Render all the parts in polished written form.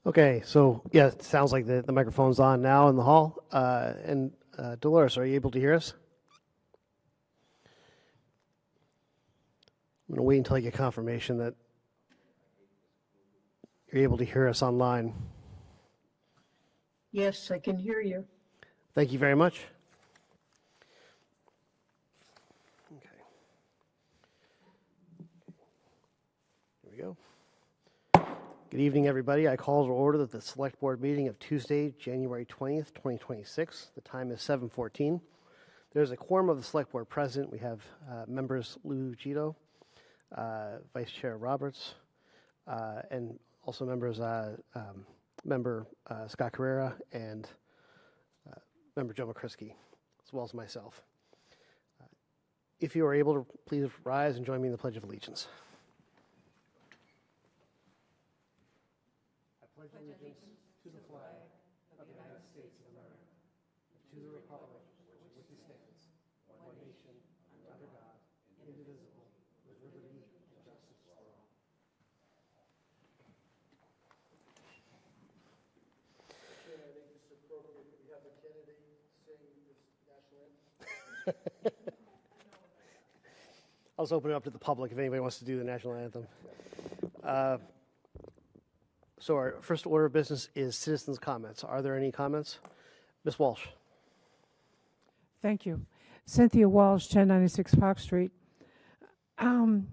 Okay, so yeah, it sounds like the microphone's on now in the hall. Dolores, are you able to hear us? I'm going to wait until I get confirmation that you're able to hear us online. Yes, I can hear you. Thank you very much. Okay. Here we go. Good evening, everybody. I call to order the Select Board meeting of Tuesday, January 20th, 2026. The time is 7:14. There's a quorum of the Select Board present. We have members Lou Gito, Vice Chair Roberts, and also members member Scott Carrera and member Joe McCrisky, as well as myself. If you are able to, please rise and join me in the Pledge of Allegiance. I pledge allegiance to the flag of the United States of America, and to the republic for which it stands, one nation, under God, indivisible, with liberty and justice for all. I think it's appropriate that we have the candidate sing this national anthem. I'll just open it up to the public if anybody wants to do the national anthem. So our first order of business is citizens' comments. Are there any comments? Ms. Walsh. Thank you. Cynthia Walsh, 1096 Park Street. I've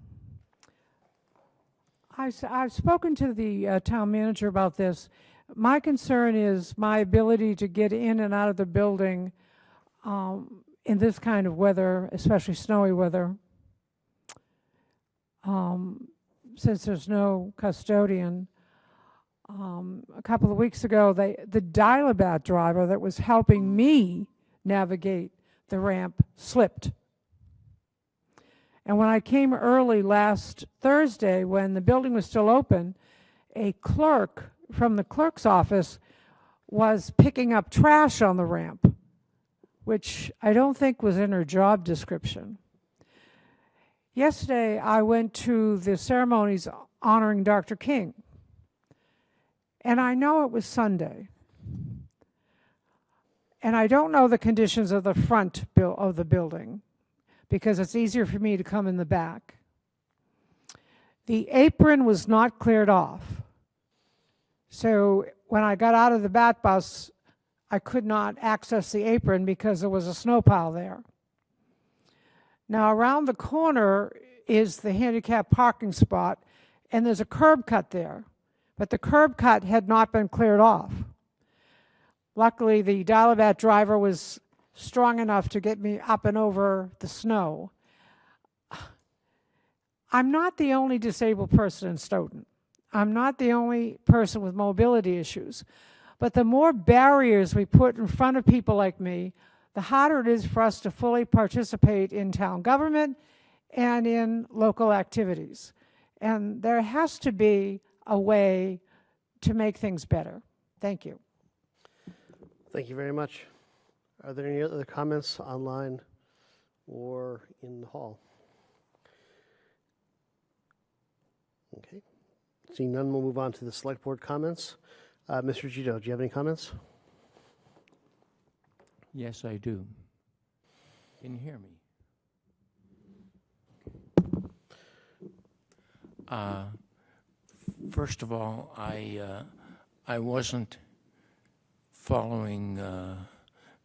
spoken to the town manager about this. My concern is my ability to get in and out of the building in this kind of weather, especially snowy weather. Since there's no custodian. A couple of weeks ago, the Dial-A-Bat driver that was helping me navigate the ramp slipped. And when I came early last Thursday, when the building was still open, a clerk from the clerk's office was picking up trash on the ramp, which I don't think was in her job description. Yesterday, I went to the ceremonies honoring Dr. King. And I know it was Sunday. And I don't know the conditions of the front of the building because it's easier for me to come in the back. The apron was not cleared off. So when I got out of the BAT bus, I could not access the apron because there was a snow pile there. Now around the corner is the handicap parking spot, and there's a curb cut there. But the curb cut had not been cleared off. Luckily, the Dial-A-Bat driver was strong enough to get me up and over the snow. I'm not the only disabled person in Stoughton. I'm not the only person with mobility issues. But the more barriers we put in front of people like me, the harder it is for us to fully participate in town government and in local activities. And there has to be a way to make things better. Thank you. Thank you very much. Are there any other comments online or in the hall? Okay. Seeing none, we'll move on to the select board comments. Mr. Gito, do you have any comments? Yes, I do. Can you hear me? First of all, I wasn't following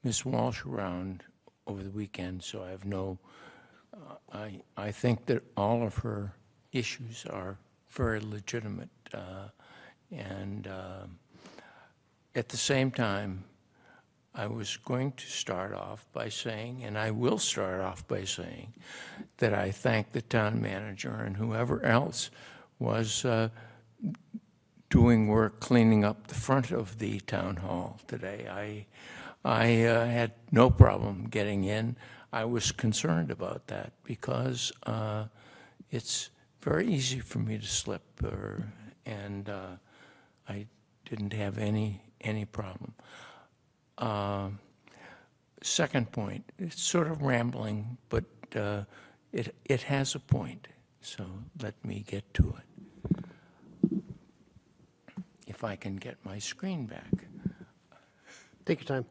Ms. Walsh around over the weekend, so I have no. I think that all of her issues are very legitimate, and at the same time, I was going to start off by saying, and I will start off by saying, that I thank the town manager and whoever else was doing work cleaning up the front of the town hall today. I had no problem getting in. I was concerned about that because it's very easy for me to slip, and I didn't have any problem. Second point, it's sort of rambling, but it has a point, so let me get to it. if I can get my screen back. Take your time.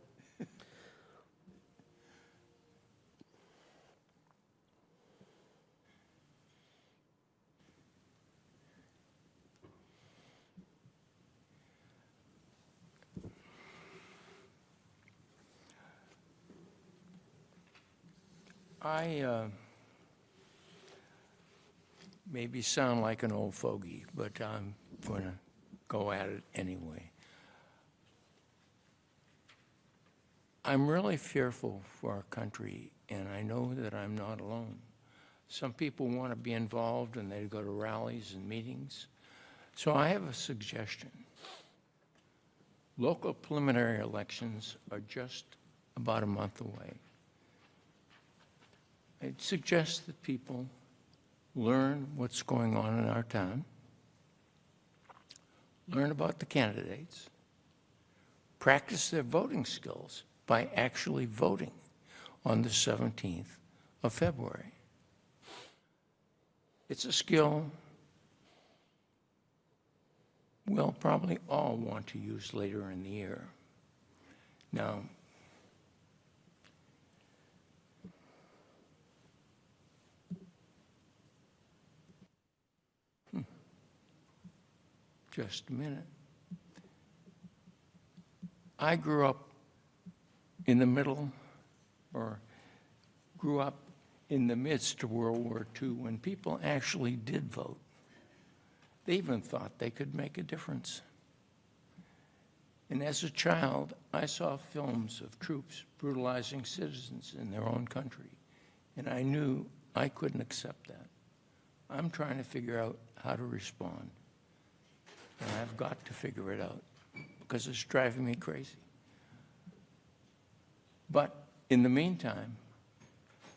I maybe sound like an old fogey, but I'm going to go at it anyway. I'm really fearful for our country, and I know that I'm not alone. Some people want to be involved, and they go to rallies and meetings. So I have a suggestion. Local preliminary elections are just about a month away. I'd suggest that people learn what's going on in our town, learn about the candidates, practice their voting skills by actually voting on the 17th of February. It's a skill we'll probably all want to use later in the year. Now, just a minute. I grew up in the middle, or grew up in the midst of World War II when people actually did vote. They even thought they could make a difference. And as a child, I saw films of troops brutalizing citizens in their own country, and I knew I couldn't accept that. I'm trying to figure out how to respond. And I've got to figure it out because it's driving me crazy. But in the meantime,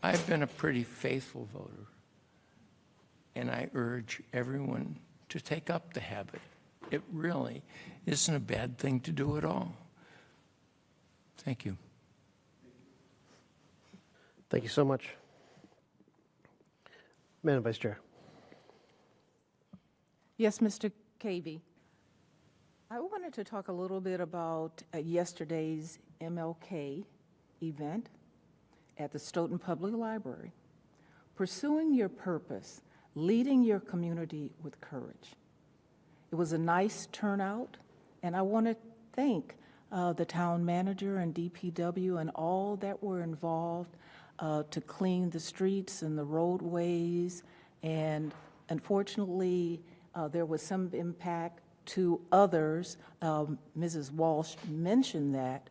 I've been a pretty faithful voter, and I urge everyone to take up the habit. It really isn't a bad thing to do at all. Thank you. Thank you so much. Madam Vice Chair. Yes, Mr. Cavey. I wanted to talk a little bit about yesterday's MLK event at the Stoughton Public Library. Pursuing your purpose, leading your community with courage. It was a nice turnout, and I want to thank the town manager and DPW and all that were involved to clean the streets and the roadways, and unfortunately, there was some impact to others. Mrs. Walsh mentioned that,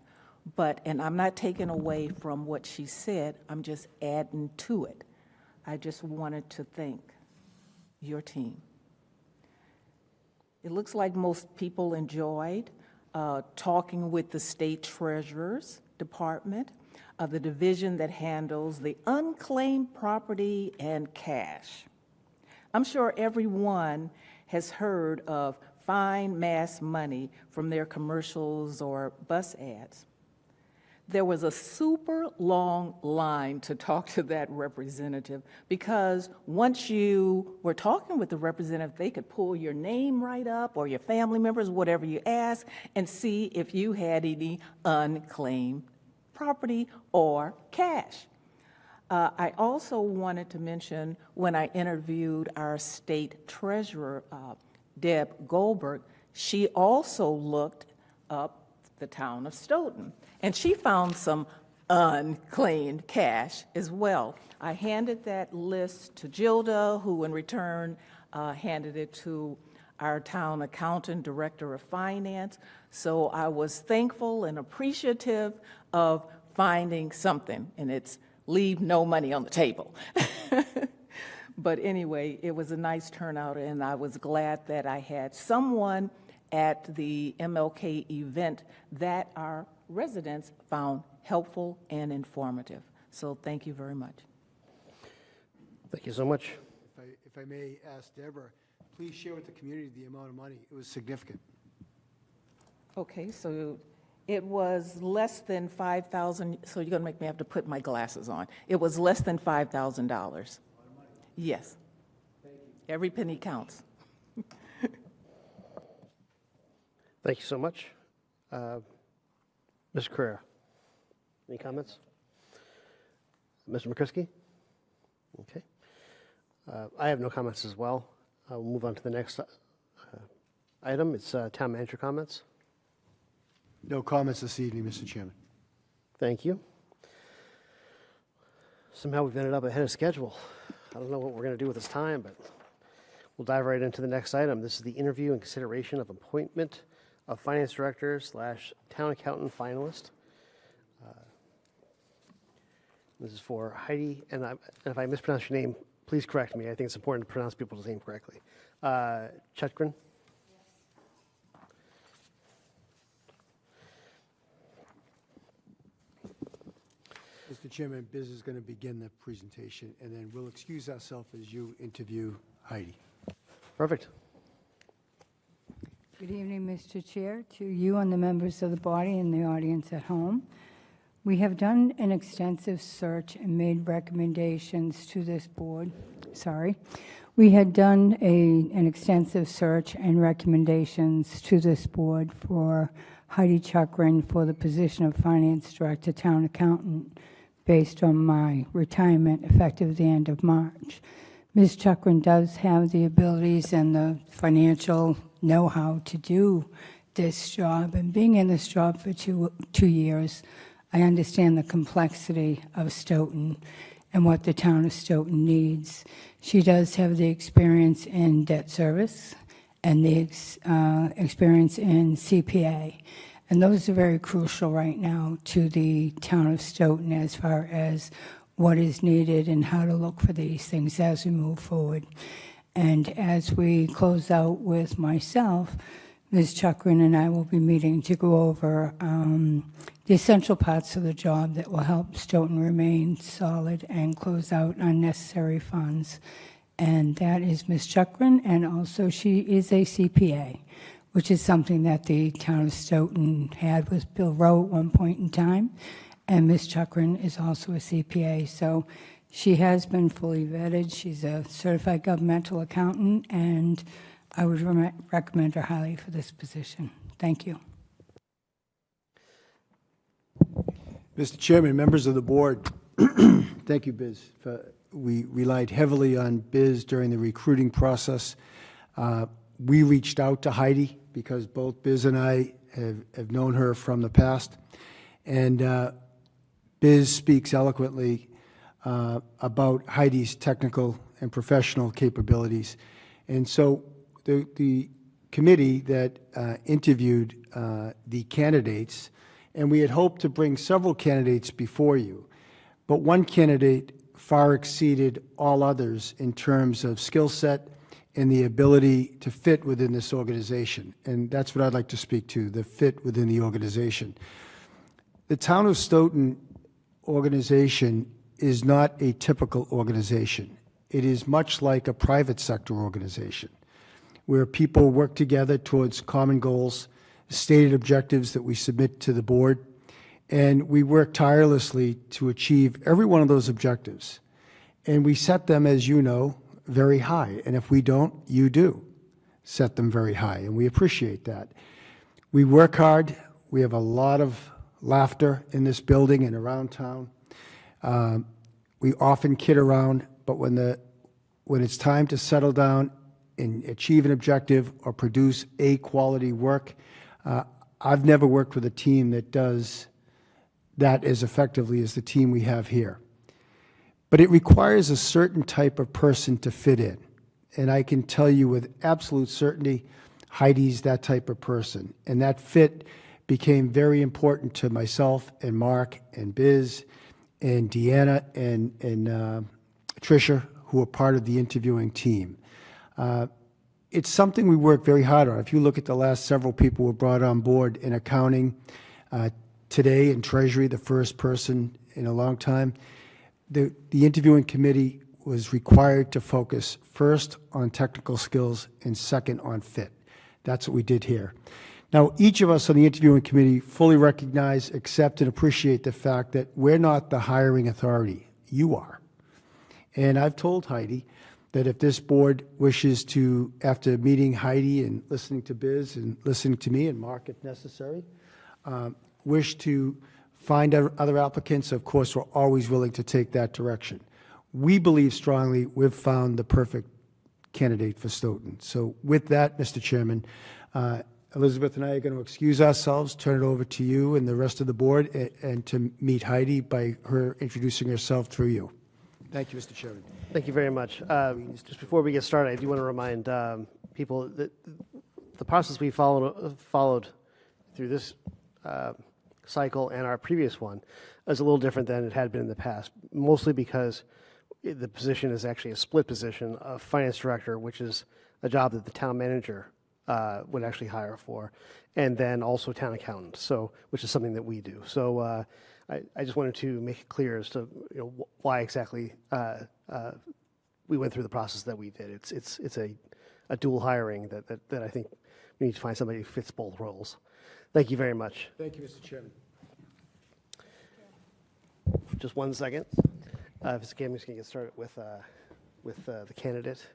and I'm not taking away from what she said, I'm just adding to it. I just wanted to thank your team. It looks like most people enjoyed talking with the state treasurer's department, the division that handles the unclaimed property and cash. I'm sure everyone has heard of fine mass money from their commercials or bus ads. There was a super long line to talk to that representative because once you were talking with the representative, they could pull your name right up or your family members, whatever you ask, and see if you had any unclaimed property or cash. I also wanted to mention when I interviewed our state treasurer, Deb Goldberg, she also looked up the town of Stoughton, and she found some unclaimed cash as well. I handed that list to Gilda, who in return handed it to our town accountant, director of finance. So I was thankful and appreciative of finding something, and it's leave no money on the table. But anyway, it was a nice turnout, and I was glad that I had someone at the MLK event that our residents found helpful and informative. So thank you very much. Thank you so much. If I may ask Deborah, please share with the community the amount of money. It was significant. Okay, so it was less than $5,000, so you're gonna make me have to put my glasses on. It was less than $5,000. Yes. Thank you. Every penny counts. Thank you so much. Ms. Carrera, any comments? Mr. McCrisky? Okay. I have no comments as well. We'll move on to the next item. It's town manager comments. No comments this evening, Mr. Chairman. Thank you. Somehow we've ended up ahead of schedule. I don't know what we're going to do with this time, but we'll dive right into the next item. This is the interview and consideration of appointment of finance director / town accountant finalist. This is for Heidi, and if I mispronounce your name, please correct me. I think it's important to pronounce people's name correctly. Chutgren? Mr. Chairman, Biz is going to begin the presentation, and then we'll excuse ourselves as you interview Heidi. Perfect. Good evening, Mr. Chair, to you and the members of the body and the audience at home. We have done an extensive search and made recommendations to this board. We had done an extensive search and recommendations to this board for Heidi Chukrin for the position of Finance Director, Town Accountant, based on my retirement effective the end of March. Ms. Chukrin does have the abilities and the financial know-how to do this job, and being in this job for two years, I understand the complexity of Stoughton and what the town of Stoughton needs. She does have the experience in debt service and the experience in CPA, and those are very crucial right now to the town of Stoughton as far as what is needed and how to look for these things as we move forward. And as we close out with myself, Ms. Chukrin and I will be meeting to go over the essential parts of the job that will help Stoughton remain solid and close out unnecessary funds. And that is Ms. Chukrin, and also she is a CPA, which is something that the town of Stoughton had with Bill Rowe at one point in time. And Ms. Chukrin is also a CPA, so she has been fully vetted. She's a certified governmental accountant, and I would recommend her highly for this position. Thank you. Mr. Chairman, members of the board, thank you, Biz. We relied heavily on Biz during the recruiting process. We reached out to Heidi because both Biz and I have known her from the past. And Biz speaks eloquently about Heidi's technical and professional capabilities. And so the committee that interviewed the candidates, and we had hoped to bring several candidates before you, but one candidate far exceeded all others in terms of skill set and the ability to fit within this organization. And that's what I'd like to speak to, the fit within the organization. The Town of Stoughton organization is not a typical organization. It is much like a private sector organization, where people work together towards common goals, stated objectives that we submit to the board, and we work tirelessly to achieve every one of those objectives. And we set them, as you know, very high. And if we don't, you do set them very high, and we appreciate that. We work hard. We have a lot of laughter in this building and around town. We often kid around, but when it's time to settle down and achieve an objective or produce a quality work, I've never worked with a team that does that as effectively as the team we have here. But it requires a certain type of person to fit in. And I can tell you with absolute certainty, Heidi's that type of person. And that fit became very important to myself and Mark and Biz and Deanna and Tricia, who are part of the interviewing team. It's something we work very hard on. If you look at the last several people who were brought on board in accounting, today in Treasury, the first person in a long time, the interviewing committee was required to focus first on technical skills and second on fit. That's what we did here. Now, each of us on the interviewing committee fully recognize, accept, and appreciate the fact that we're not the hiring authority. You are. And I've told Heidi that if this board wishes to, after meeting Heidi and listening to Biz and listening to me and Mark if necessary, wish to find other applicants, of course, we're always willing to take that direction. We believe strongly we've found the perfect candidate for Stoughton. So with that, Mr. Chairman, Elizabeth and I are going to excuse ourselves, turn it over to you and the rest of the board, and to meet Heidi by her introducing herself through you. Thank you, Mr. Chairman. Thank you very much. Just before we get started, I do want to remind people that the process we followed through this cycle and our previous one is a little different than it had been in the past, mostly because the position is actually a split position of finance director, which is a job that the town manager would actually hire for, and then also town accountant, so which is something that we do. So I just wanted to make it clear as to why exactly we went through the process that we did. It's a dual hiring that I think we need to find somebody who fits both roles. Thank you very much. Thank you, Mr. Chairman. Just 1 second. If it's okay, I'm just going to get started with the candidate.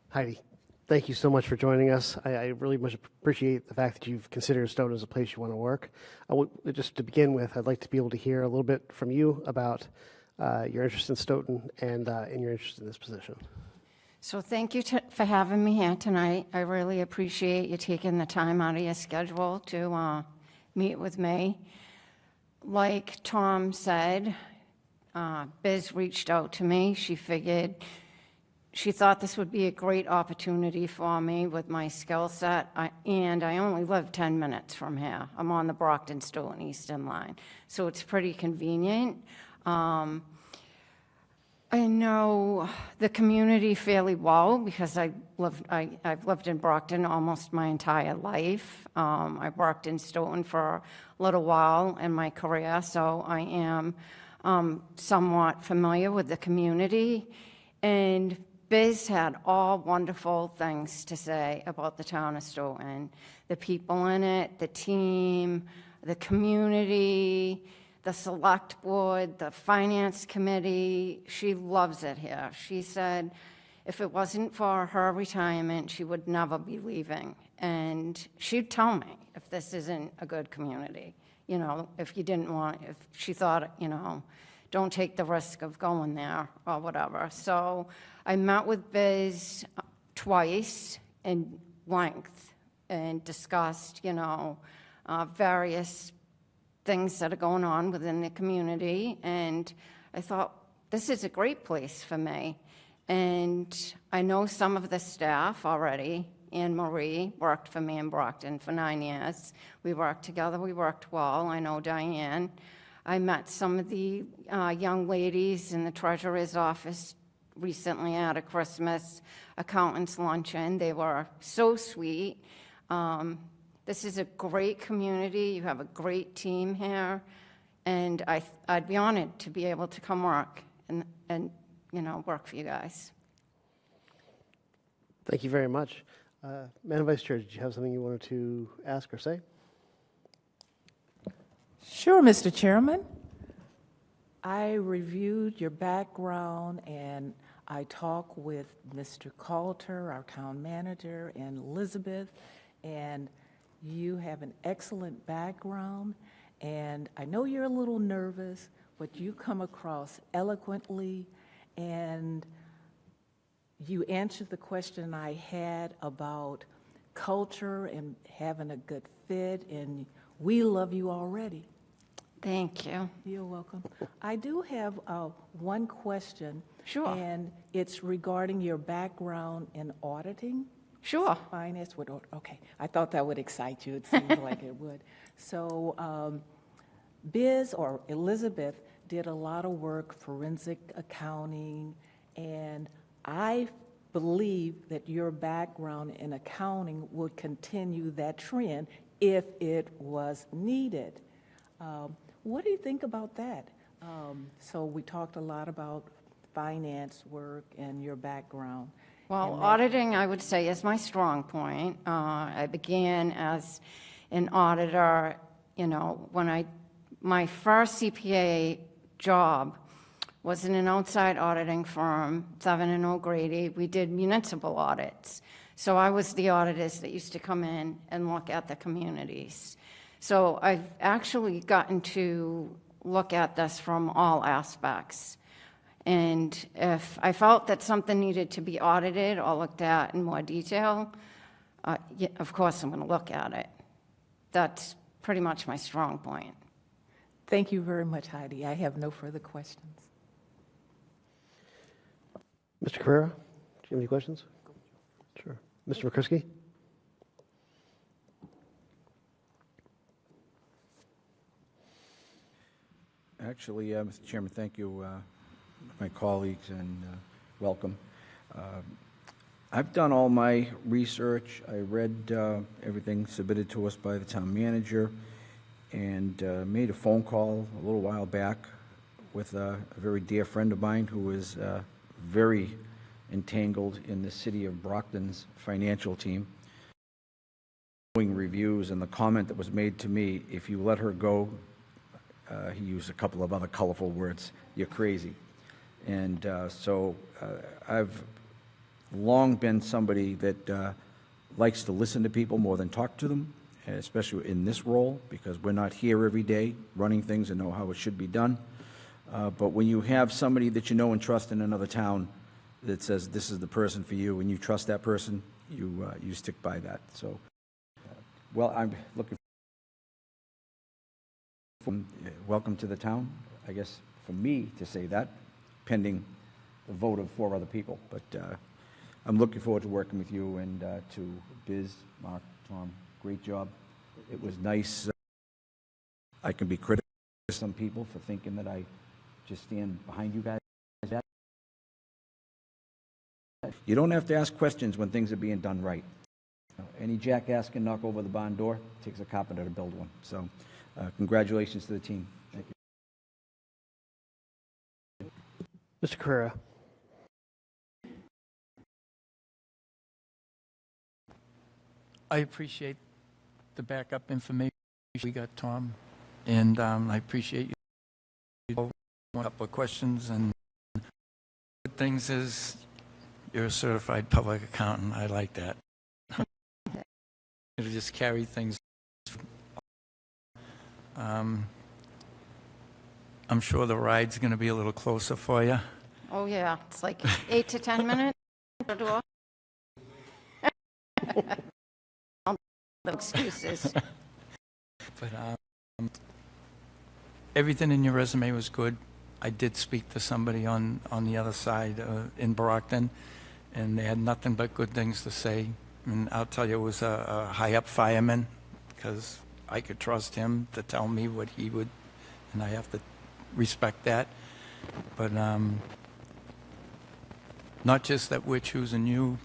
Heidi, thank you so much for joining us. I really much appreciate the fact that you've considered Stoughton as a place you want to work. Just to begin with, I'd like to be able to hear a little bit from you about your interest in Stoughton and your interest in this position. So thank you for having me here tonight. I really appreciate you taking the time out of your schedule to meet with me. Like Tom said, Biz reached out to me. She thought this would be a great opportunity for me with my skill set, and I only live 10 minutes from here. I'm on the Brockton-Stoughton Eastern line, so it's pretty convenient. I know the community fairly well because I've lived in Brockton almost my entire life. I worked in Stoughton for a little while in my career, so I am somewhat familiar with the community. And Biz had all wonderful things to say about the town of Stoughton, the people in it, the team, the community, the select board, the finance committee. She loves it here. She said if it wasn't for her retirement, she would never be leaving. And she'd tell me if this isn't a good community, if she thought, don't take the risk of going there or whatever. So I met with Biz twice in length and discussed, various things that are going on within the community, and I thought this is a great place for me. And I know some of the staff already. Anne Marie worked for me in Brockton for 9 years. We worked together, we worked well. I know Diane. I met some of the young ladies in the treasurer's office recently at a Christmas accountant's luncheon. They were so sweet. This is a great community. You have a great team here, and I'd be honored to be able to come work and work for you guys. Thank you very much. Madam Vice Chair, did you have something you wanted to ask or say? Sure, Mr. Chairman. I reviewed your background and I talked with Mr. Coulter, our town manager, and Elizabeth, and you have an excellent background, and I know you're a little nervous, but you come across eloquently, and you answered the question I had about culture and having a good fit, and we love you already. Thank you. You're welcome. I do have one question. Sure. And it's regarding your background in auditing. Sure. Finance would, okay. I thought that would excite you. It seems like it would. So Biz or Elizabeth did a lot of work, forensic accounting, and I believe that your background in accounting would continue that trend if it was needed. What do you think about that? So we talked a lot about finance work and your background. Well, auditing, I would say, is my strong point. I began as an auditor, when my first CPA job was in an outside auditing firm, Severn and O'Grady. We did municipal audits. So I was the auditors that used to come in and look at the communities. So I've actually gotten to look at this from all aspects. And if I felt that something needed to be audited or looked at in more detail, yeah, of course I'm going to look at it. That's pretty much my strong point. Thank you very much, Heidi. I have no further questions. Mr. Carrera, do you have any questions? Sure. Mr. McCrisky? Actually, Mr. Chairman, thank you, my colleagues, and welcome. I've done all my research. I read everything submitted to us by the town manager and made a phone call a little while back with a very dear friend of mine who is very entangled in the city of Brockton's financial team. Reviews and the comment that was made to me, if you let her go, he used a couple of other colorful words, you're crazy. And so I've long been somebody that likes to listen to people more than talk to them, especially in this role, because we're not here every day running things and know how it should be done. But when you have somebody that you know and trust in another town that says this is the person for you, and you trust that person, you stick by that. So, well, I'm looking. Welcome to the town, I guess, for me to say that, pending the vote of 4 other people. But I'm looking forward to working with you and to Biz, Mark, Tom. Great job. It was nice. I can be critical of some people for thinking that I just stand behind you guys. You don't have to ask questions when things are being done right. Any jackass can knock over the barn door. It takes a carpenter to build one. So congratulations to the team. Thank you. Mr. Carrera? I appreciate the backup information we got, Tom, and I appreciate you. A couple of questions, and good things is you're a certified public accountant. I like that. It'll just carry things. I'm sure the ride's going to be a little closer for you. Oh, yeah, it's like 8 to 10 minutes. No excuses. But everything in your resume was good. I did speak to somebody on the other side in Brockton, and they had nothing but good things to say. And I'll tell you, it was a high-up fireman, because I could trust him to tell me what he would, and I have to respect that. But not just that we're choosing you.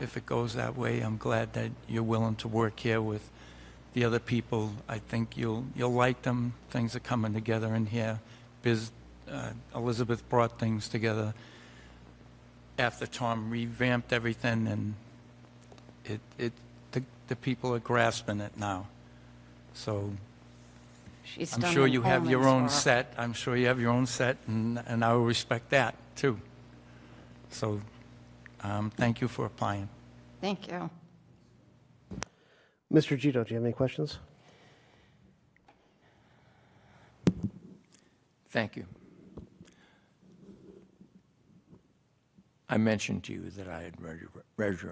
If it goes that way, I'm glad that you're willing to work here with the other people. I think you'll like them. Things are coming together in here. Elizabeth brought things together after Tom revamped everything, and the people are grasping it now. So She's I'm done sure an you have your own work. set. I'm sure you have your own set, and I will respect that too. So thank you for applying. Thank you. Mr. Gito, do you have any questions? Thank you. I mentioned to you that I had read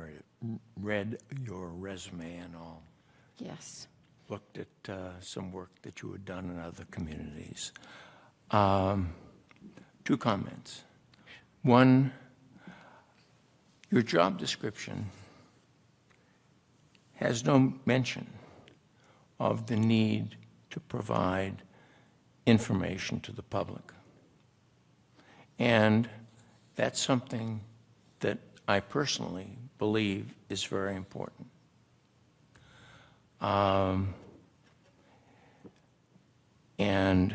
your resume and all, Yes. looked at some work that you had done in other communities. 2 comments. One, your job description has no mention of the need to provide information to the public. And that's something that I personally believe is very important. And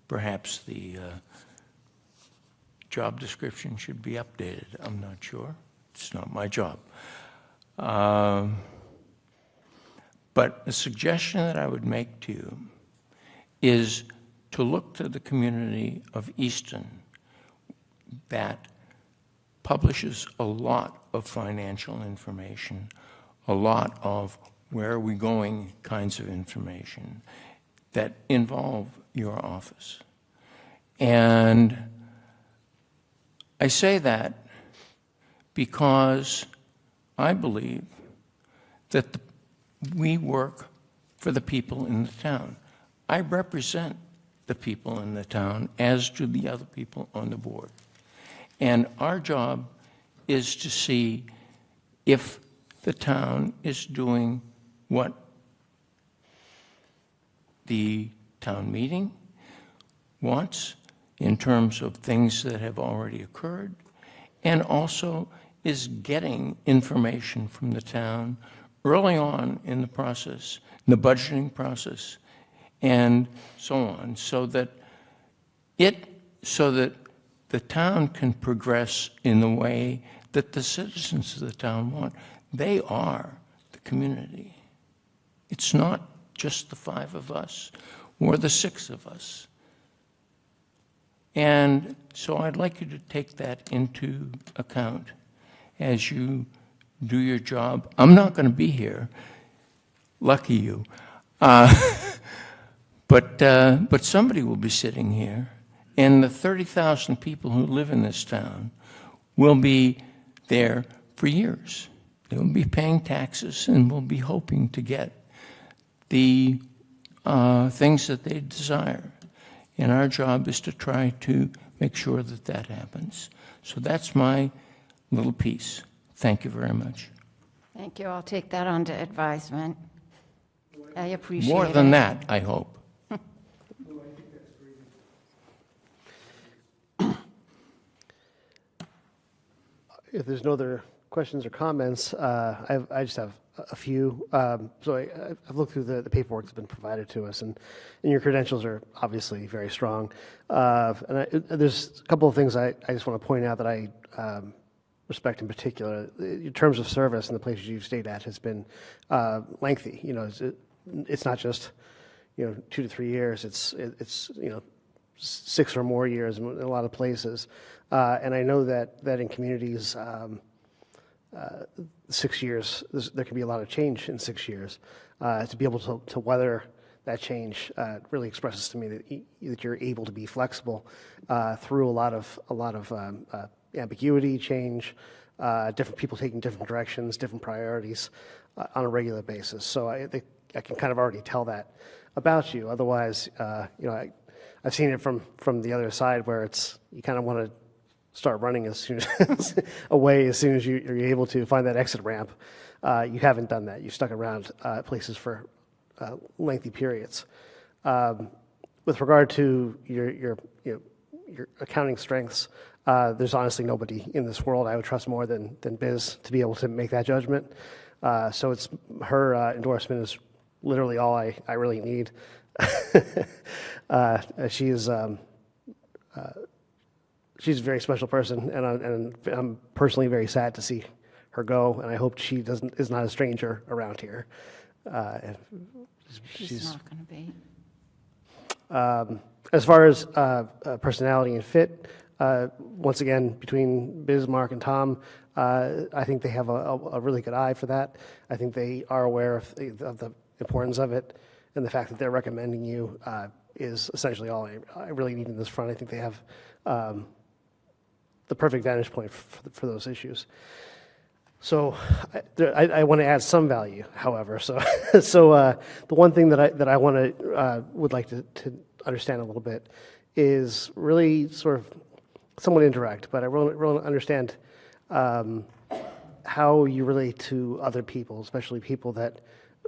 perhaps the job description should be updated. I'm not sure. It's not my job. But a suggestion that I would make to you is to look to the community of Easton that publishes a lot of financial information, a lot of where are we going kinds of information that involve your office. And I say that because I believe that we work for the people in the town. I represent the people in the town, as do the other people on the board. And our job is to see if the town is doing what the town meeting wants in terms of things that have already occurred, and also is getting information from the town early on in the process, in the budgeting process, and so on, so that the town can progress in the way that the citizens of the town want. They are the community. It's not just the 5 of us or the 6 of us. And so I'd like you to take that into account as you do your job. I'm not going to be here. Lucky you. But somebody will be sitting here, and the 30,000 people who live in this town will be there for years. They will be paying taxes and will be hoping to get the things that they desire. And our job is to try to make sure that that happens. So that's my little piece. Thank you very much. Thank you. I'll take that under advisement. I appreciate it. More than that, I hope. If there's no other questions or comments, I just have a few. So I've looked through the paperwork that's been provided to us, and your credentials are obviously very strong. There's a couple of things I just want to point out that I respect in particular. Your terms of service in the places you've stayed at has been lengthy. You know, it's not just 2 to 3 years. It's 6 or more years in a lot of places. And I know that in communities, 6 years, there can be a lot of change in 6 years. To be able to weather that change really expresses to me that you're able to be flexible through a lot of ambiguity, change, different people taking different directions, different priorities on a regular basis. So I can kind of already tell that about you. Otherwise, I've seen it from the other side where you kind of want to start running as soon as you're able to find that exit ramp. You haven't done that. You've stuck around places for lengthy periods. With regard to your accounting strengths, there's honestly nobody in this world I would trust more than Biz to be able to make that judgment. So it's her endorsement is literally all I really need. She is. She's a very special person, and I'm personally very sad to see her go, and I hope she is not a stranger around here. She's not going to be. As far as personality and fit, once again, between Biz, Mark, and Tom, I think they have a really good eye for that. I think they are aware of the importance of it, and the fact that they're recommending you is essentially all I really need in this front. I think they have the perfect vantage point for those issues. So I want to add some value, however. So the one thing that I would like to understand a little bit is really sort of somewhat indirect, but I really want to understand how you relate to other people, especially people that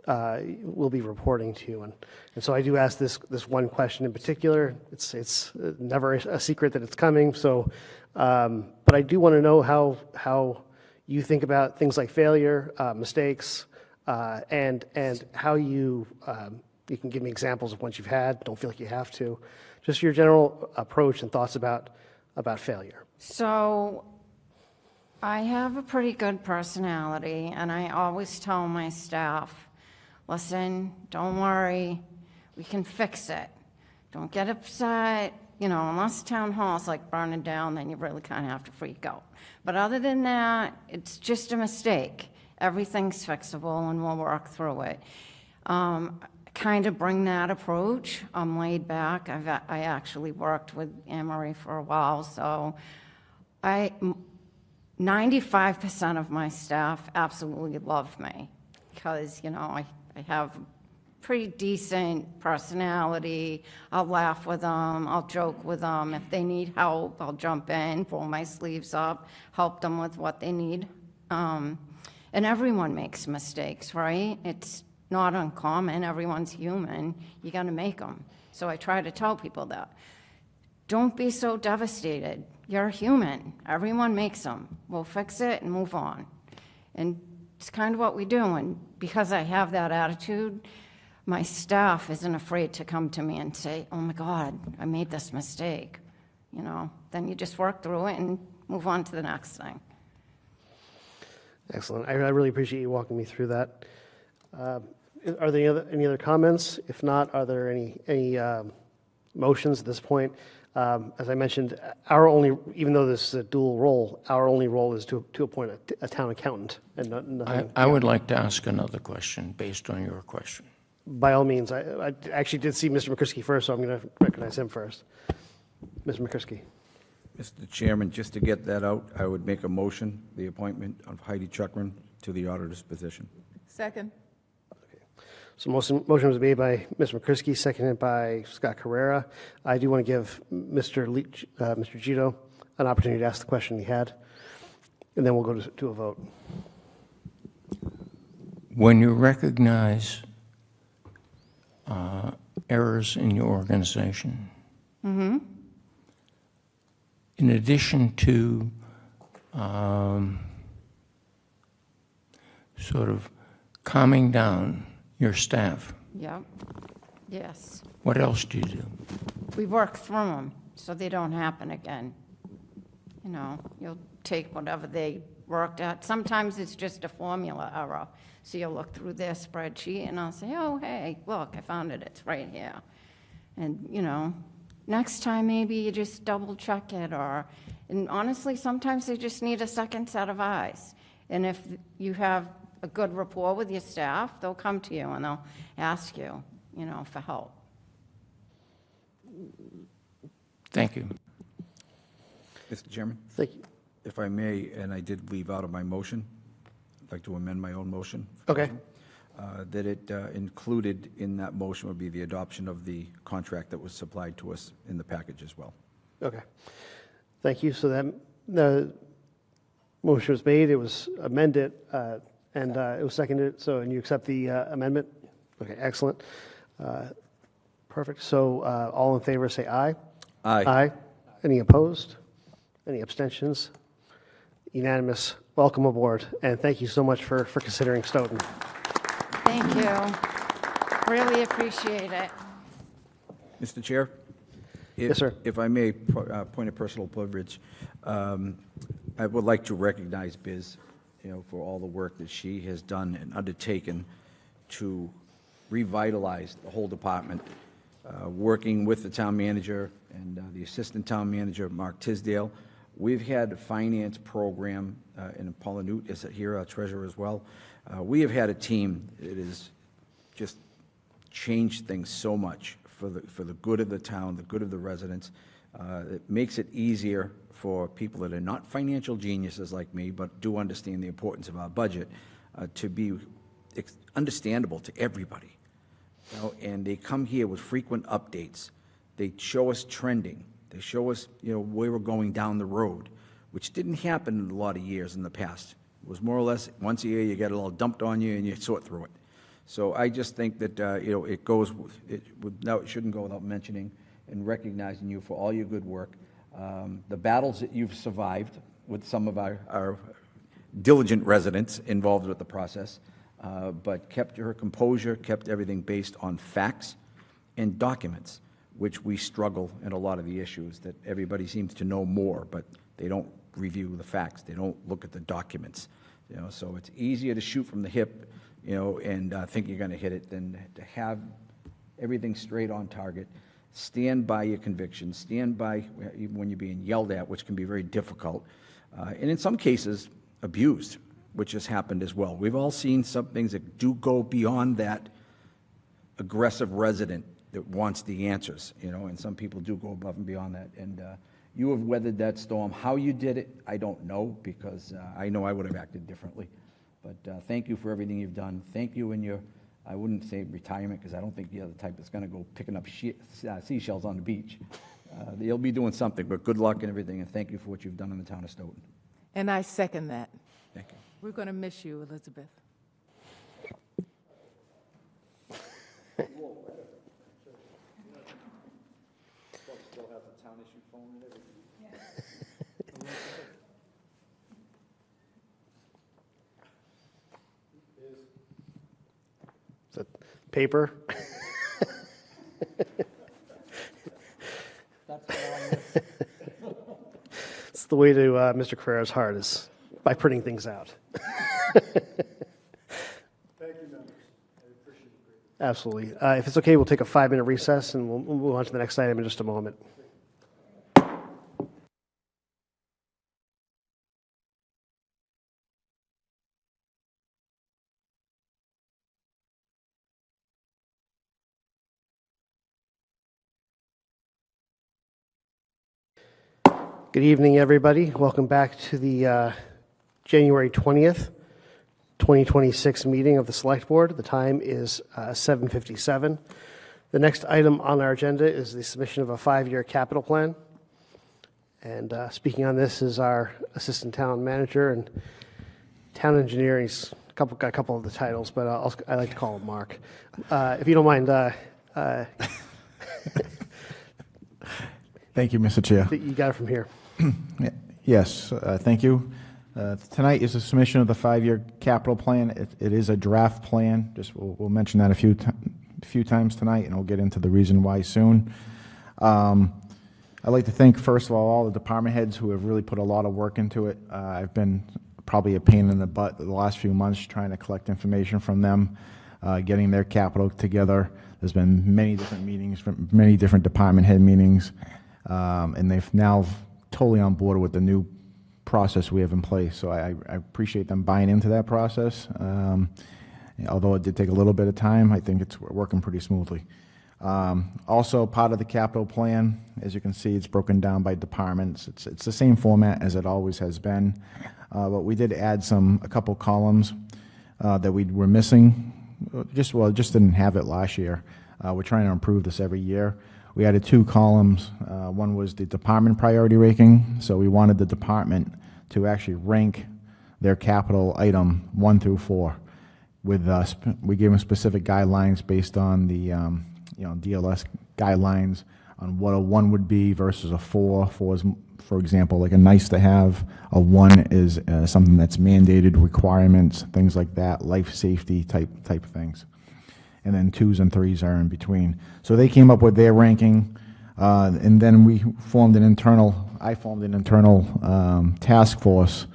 will be reporting to you. And so I do ask this one question in particular. It's never a secret that it's coming. So, but I do want to know how you think about things like failure, mistakes, and how you can give me examples of ones you've had. Don't feel like you have to. Just your general approach and thoughts about failure. So I have a pretty good personality, and I always tell my staff, listen, don't worry, we can fix it. Don't get upset, you know, unless town hall's like burning down, then you really kind of have to freak out. But other than that, it's just a mistake. Everything's fixable and we'll work through it. Kind of bring that approach. I'm laid back. I actually worked with Anne Marie for a while, so 95% of my staff absolutely love me because, you know, I have pretty decent personality. I'll laugh with them. I'll joke with them. If they need help, I'll jump in, pull my sleeves up, help them with what they need. And everyone makes mistakes, right? It's not uncommon. Everyone's human. You got to make them. So I try to tell people that. Don't be so devastated. You're human. Everyone makes them. We'll fix it and move on. And it's kind of what we do. And because I have that attitude, my staff isn't afraid to come to me and say, oh my God, I made this mistake. You know, then you just work through it and move on to the next thing. Excellent. I really appreciate you walking me through that. Are there any other comments? If not, are there any motions at this point? As I mentioned, even though this is a dual role, our only role is to appoint a town accountant. And nothing. I would like to ask another question based on your question. By all means, I actually did see Mr. McCrisky first, so I'm going to recognize him first. Mr. McCrisky. Mr. Chairman, just to get that out, I would make a motion, the appointment of Heidi Chuckman to the auditor's position. Second. So motion was made by Mr. McCrisky, seconded by Scott Carrera. I do want to give Mr. Gito an opportunity to ask the question he had, and then we'll go to a vote. When you recognize errors in your organization, in addition to sort of calming down your staff, Yep. Yes. what else do you do? We work through them so they don't happen again. You know, you'll take whatever they worked at. Sometimes it's just a formula error. So you'll look through their spreadsheet and I'll say, oh, hey, look, I found it. It's right here. And, you know, next time maybe you just double check it and honestly, sometimes they just need a second set of eyes. And if you have a good rapport with your staff, they'll come to you and they'll ask you, you know, for help. Thank you. Mr. Chairman, Thank you. if I may, and I did leave out of my motion, I'd like to amend my own motion. Okay. That it included in that motion would be the adoption of the contract that was supplied to us in the package as well. Okay. Thank you. So that the motion was made, it was amended, and it was seconded. So, and you accept the amendment? Okay, excellent. Perfect. So all in favor say aye. Aye. Aye. Any opposed? Any abstentions? Unanimous. Welcome aboard, and thank you so much for considering Stoughton. Thank you. Really appreciate it. Mr. Chair? Yes, sir. If I may, point of personal privilege, I would like to recognize Biz, you know, for all the work that she has done and undertaken to revitalize the whole department, working with the town manager and the assistant town manager, Mark Tisdale. We've had a finance program, and Paula Newt is here, our treasurer as well. We have had a team that has just changed things so much for the good of the town, the good of the residents. It makes it easier for people that are not financial geniuses like me, but do understand the importance of our budget, to be understandable to everybody. You know, and they come here with frequent updates. They show us trending. They show us, you know, where we're going down the road, which didn't happen in a lot of years in the past. It was more or less once a year you get it all dumped on you and you sort through it. So I just think that, you know, it shouldn't go without mentioning and recognizing you for all your good work. The battles that you've survived with some of our diligent residents involved with the process, but kept your composure, kept everything based on facts and documents, which we struggle in a lot of the issues that everybody seems to know more, but they don't review the facts. They don't look at the documents. You know, so it's easier to shoot from the hip, you know, and think you're going to hit it than to have everything straight on target. stand by your convictions, stand by even when you're being yelled at, which can be very difficult, and in some cases, abused, which has happened as well. We've all seen some things that do go beyond that aggressive resident that wants the answers, and some people do go above and beyond that. And you have weathered that storm. How you did it, I don't know, because I know I would have acted differently. But thank you for everything you've done. Thank you in your, I wouldn't say retirement, because I don't think you're the type that's going to go picking up seashells on the beach. You'll be doing something, but good luck and everything, and thank you for what you've done in the town of Stoughton. And I second that. Thank you. We're going to miss you, Elizabeth. Is that paper? It's the way to Mr. Carrera's heart, is by printing things out. Thank you, members. I appreciate it. Absolutely. If it's okay, we'll take a 5-minute recess, and we'll move on to the next item in just a moment. Good evening, everybody. Welcome back to the January 20th, 2026 meeting of the Select Board. The time is 7:57. The next item on our agenda is the submission of a 5-year capital plan. And speaking on this is our Assistant Town Manager and Town Engineer. He's got a couple of the titles, but I like to call him Mark. If you don't mind, Thank you, Mr. Chair. you got it from here. Yes, thank you. Tonight is a submission of the 5-year capital plan. It is a draft plan. We'll mention that a few times tonight, and we'll get into the reason why soon. I'd like to thank, first of all the department heads who have really put a lot of work into it. I've been probably a pain in the butt the last few months trying to collect information from them, getting their capital together. There's been many different meetings, many different department head meetings, and they've now totally on board with the new process we have in place. So I appreciate them buying into that process. Although it did take a little bit of time, I think it's working pretty smoothly. Also, part of the capital plan, as you can see, it's broken down by departments. It's the same format as it always has been, but we did add a couple columns that we were missing. Just didn't have it last year. We're trying to improve this every year. We added 2 columns. One was the department priority ranking. So we wanted the department to actually rank their capital item 1 through 4. We gave them specific guidelines based on the DLS guidelines on what a 1 would be versus a 4. 4 is, for example, like a nice to have. A 1 is something that's mandated requirements, things like that, life safety type things. And then 2s and 3s are in between. So they came up with their ranking, and then I formed an internal task force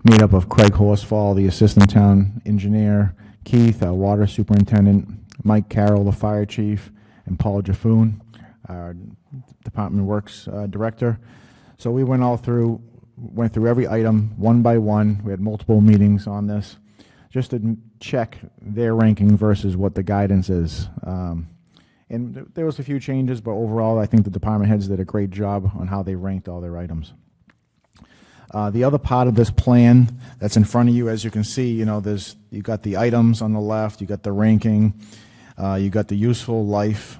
made up of Craig Horsfall, the Assistant Town Engineer, Keith, our Water Superintendent, Mike Carroll, the Fire Chief, and Paul Jaffoon, our Department Works Director. So we went through every item one by one. We had multiple meetings on this, just to check their ranking versus what the guidance is. And there was a few changes, but overall, I think the department heads did a great job on how they ranked all their items. The other part of this plan that's in front of you, as you can see, you got the items on the left, you got the ranking, you got the useful life,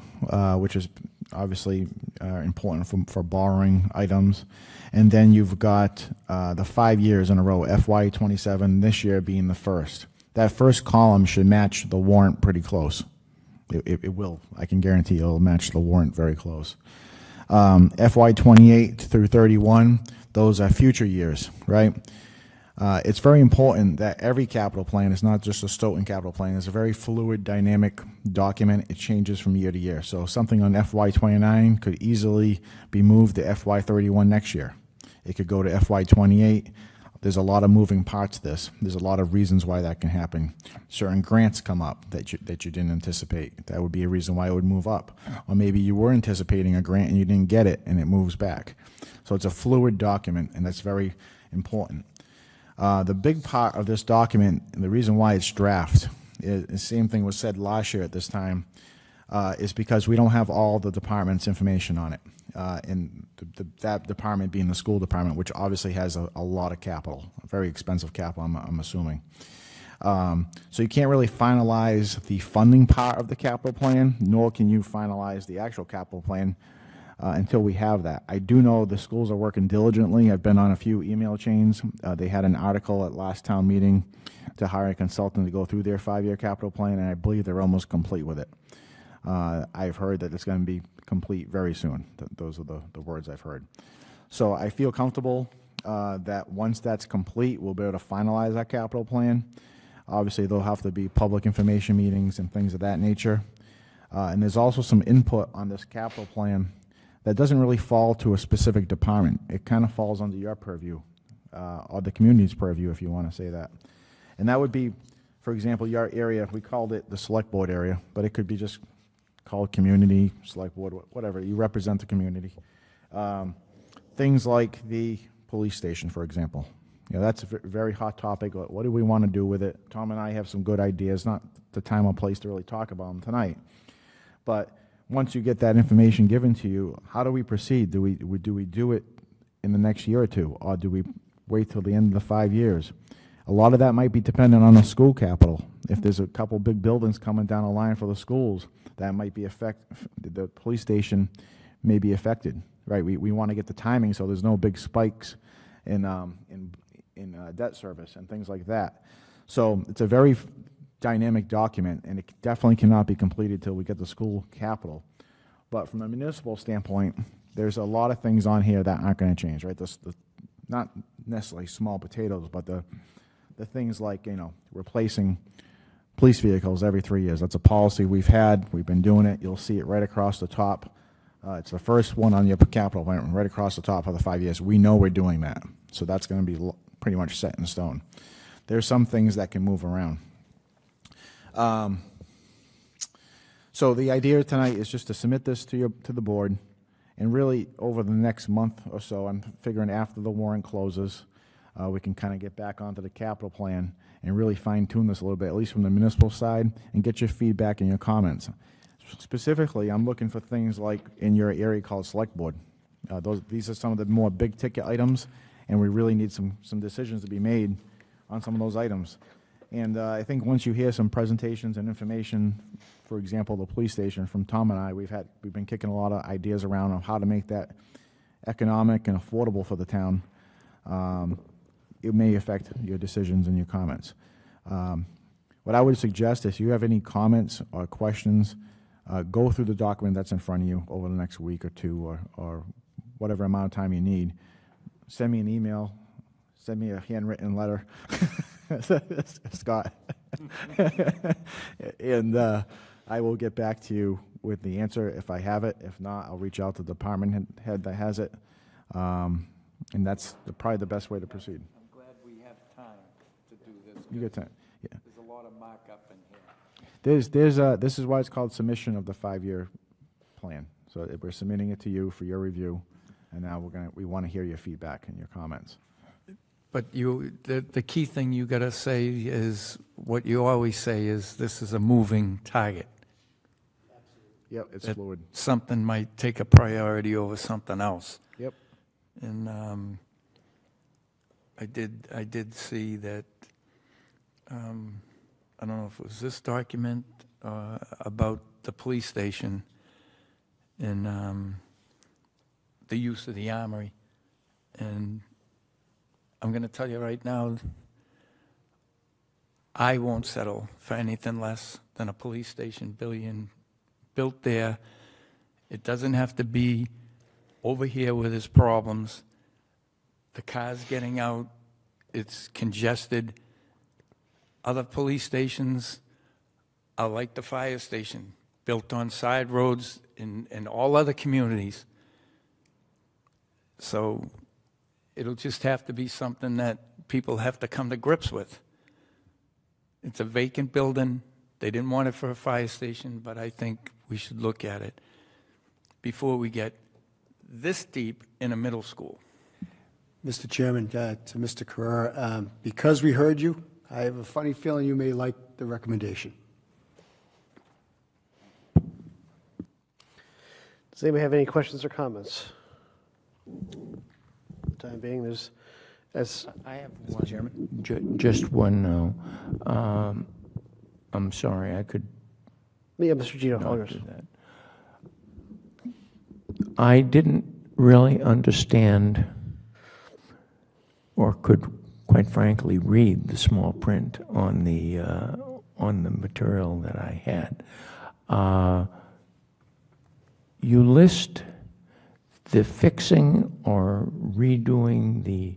which is obviously important for borrowing items. And then you've got the 5 years in a row, FY27, this year being the first. That first column should match the warrant pretty close. It will. I can guarantee it'll match the warrant very close. FY28 through 31, those are future years, right? It's very important that every capital plan is not just a Stoughton capital plan. It's a very fluid, dynamic document. It changes from year to year. So something on FY29 could easily be moved to FY31 next year. It could go to FY28. There's a lot of moving parts to this. There's a lot of reasons why that can happen. Certain grants come up that you didn't anticipate. That would be a reason why it would move up. Or maybe you were anticipating a grant and you didn't get it and it moves back. So it's a fluid document, and that's very important. The big part of this document, and the reason why it's draft, the same thing was said last year at this time, is because we don't have all the department's information on it. And that department being the school department, which obviously has a lot of capital, a very expensive capital, I'm assuming. So you can't really finalize the funding part of the capital plan, nor can you finalize the actual capital plan until we have that. I do know the schools are working diligently. I've been on a few email chains. They had an article at last town meeting to hire a consultant to go through their 5-year capital plan, and I believe they're almost complete with it. I've heard that it's going to be complete very soon. Those are the words I've heard. So I feel comfortable that once that's complete, we'll be able to finalize our capital plan. Obviously, there'll have to be public information meetings and things of that nature. And there's also some input on this capital plan that doesn't really fall to a specific department. It kind of falls under your purview, or the community's purview, if you want to say that. And that would be, for example, your area, we called it the select board area, but it could be just called community, select board, whatever. You represent the community. Things like the police station, for example. You know, that's a very hot topic. What do we want to do with it? Tom and I have some good ideas, not the time or place to really talk about them tonight. But once you get that information given to you, how do we proceed? Do we do it in the next year or two, or do we wait till the end of the 5 years? A lot of that might be dependent on the school capital. If there's a couple big buildings coming down the line for the schools, that might be the police station may be affected, right? We want to get the timing so there's no big spikes in debt service and things like that. So it's a very dynamic document, and it definitely cannot be completed till we get the school capital. But from a municipal standpoint, there's a lot of things on here that aren't going to change, right? Not necessarily small potatoes, but the things like, you know, replacing police vehicles every 3 years. That's a policy we've had. We've been doing it. You'll see it right across the top. It's the first one on your capital plan, right across the top for the 5 years. We know we're doing that. So that's going to be pretty much set in stone. There's some things that can move around. So the idea tonight is just to submit this to the board, and really over the next month or so, I'm figuring after the warrant closes, we can kind of get back onto the capital plan and really fine-tune this a little bit, at least from the municipal side, and get your feedback and your comments. Specifically, I'm looking for things like in your area called select board. These are some of the more big-ticket items, and we really need some decisions to be made on some of those items. And I think once you hear some presentations and information, for example, the police station from Tom and I, we've been kicking a lot of ideas around on how to make that economic and affordable for the town. It may affect your decisions and your comments. What I would suggest is if you have any comments or questions, go through the document that's in front of you over the next week or two, or whatever amount of time you need. Send me an email, send me a handwritten letter, Scott, and I will get back to you with the answer if I have it. If not, I'll reach out to the department head that has it, and that's probably the best way to proceed. I'm glad we have time to do this. You get time. Yeah. There's a lot of markup in here. This is why it's called submission of the 5-year plan. So we're submitting it to you for your review, and now we want to hear your feedback and your comments. But the key thing you got to say is what you always say is this is a moving target. Yep, it's That fluid. Something might take a priority over something else. Yep. And I did see that, I don't know if it was this document about the police station and the use of the armory. And I'm going to tell you right now, I won't settle for anything less than a police station built there. It doesn't have to be over here where there's problems. The cars getting out, it's congested. Other police stations are like the fire station, built on side roads in all other communities. So it'll just have to be something that people have to come to grips with. It's a vacant building. They didn't want it for a fire station, but I think we should look at it before we get this deep in a middle school. Mr. Chairman, to Mr. Carrera, because we heard you, I have a funny feeling you may like the recommendation. Does anybody have any questions or comments? For the time being, there's, as I have one. Chairman? Just one, no. I'm sorry, I could yeah, Mr. Gino, all not yours. do that. I didn't really understand, or could, quite frankly, read the small print on the material that I had. You list the fixing or redoing the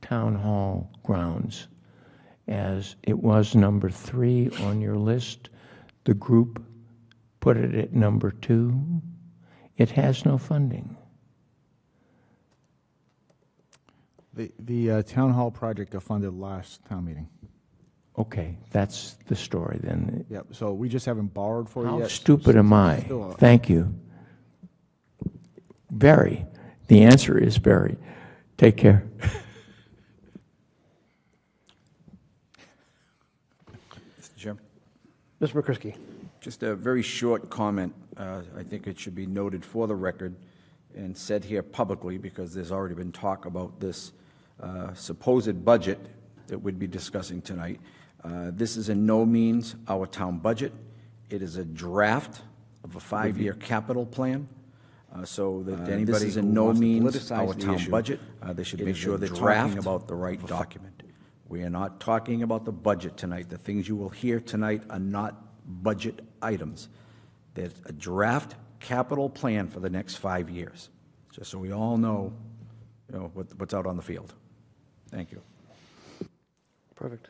town hall grounds as it was number 3 on your list. The group put it at number 2. It has no funding. The town hall project got funded last town meeting. Okay, that's the story then. Yep, so we just haven't borrowed for it yet. How stupid am I? Still Thank you. Very. The answer is very. Take care. Mr. Chairman? Mr. McCrisky. Just a very short comment. I think it should be noted for the record and said here publicly, because there's already been talk about this supposed budget that we'd be discussing tonight. This is in no means our town budget. It is a draft of a 5-year capital plan. So that anybody this is who in no wants to means politicize our the town issue, budget. they should It make is sure a they're draft talking about the right of a document. We are not talking about the budget tonight. The things you will hear tonight are not budget items. There's a draft capital plan for the next 5 years, just so we all know, what's out on the field. Thank you. Perfect.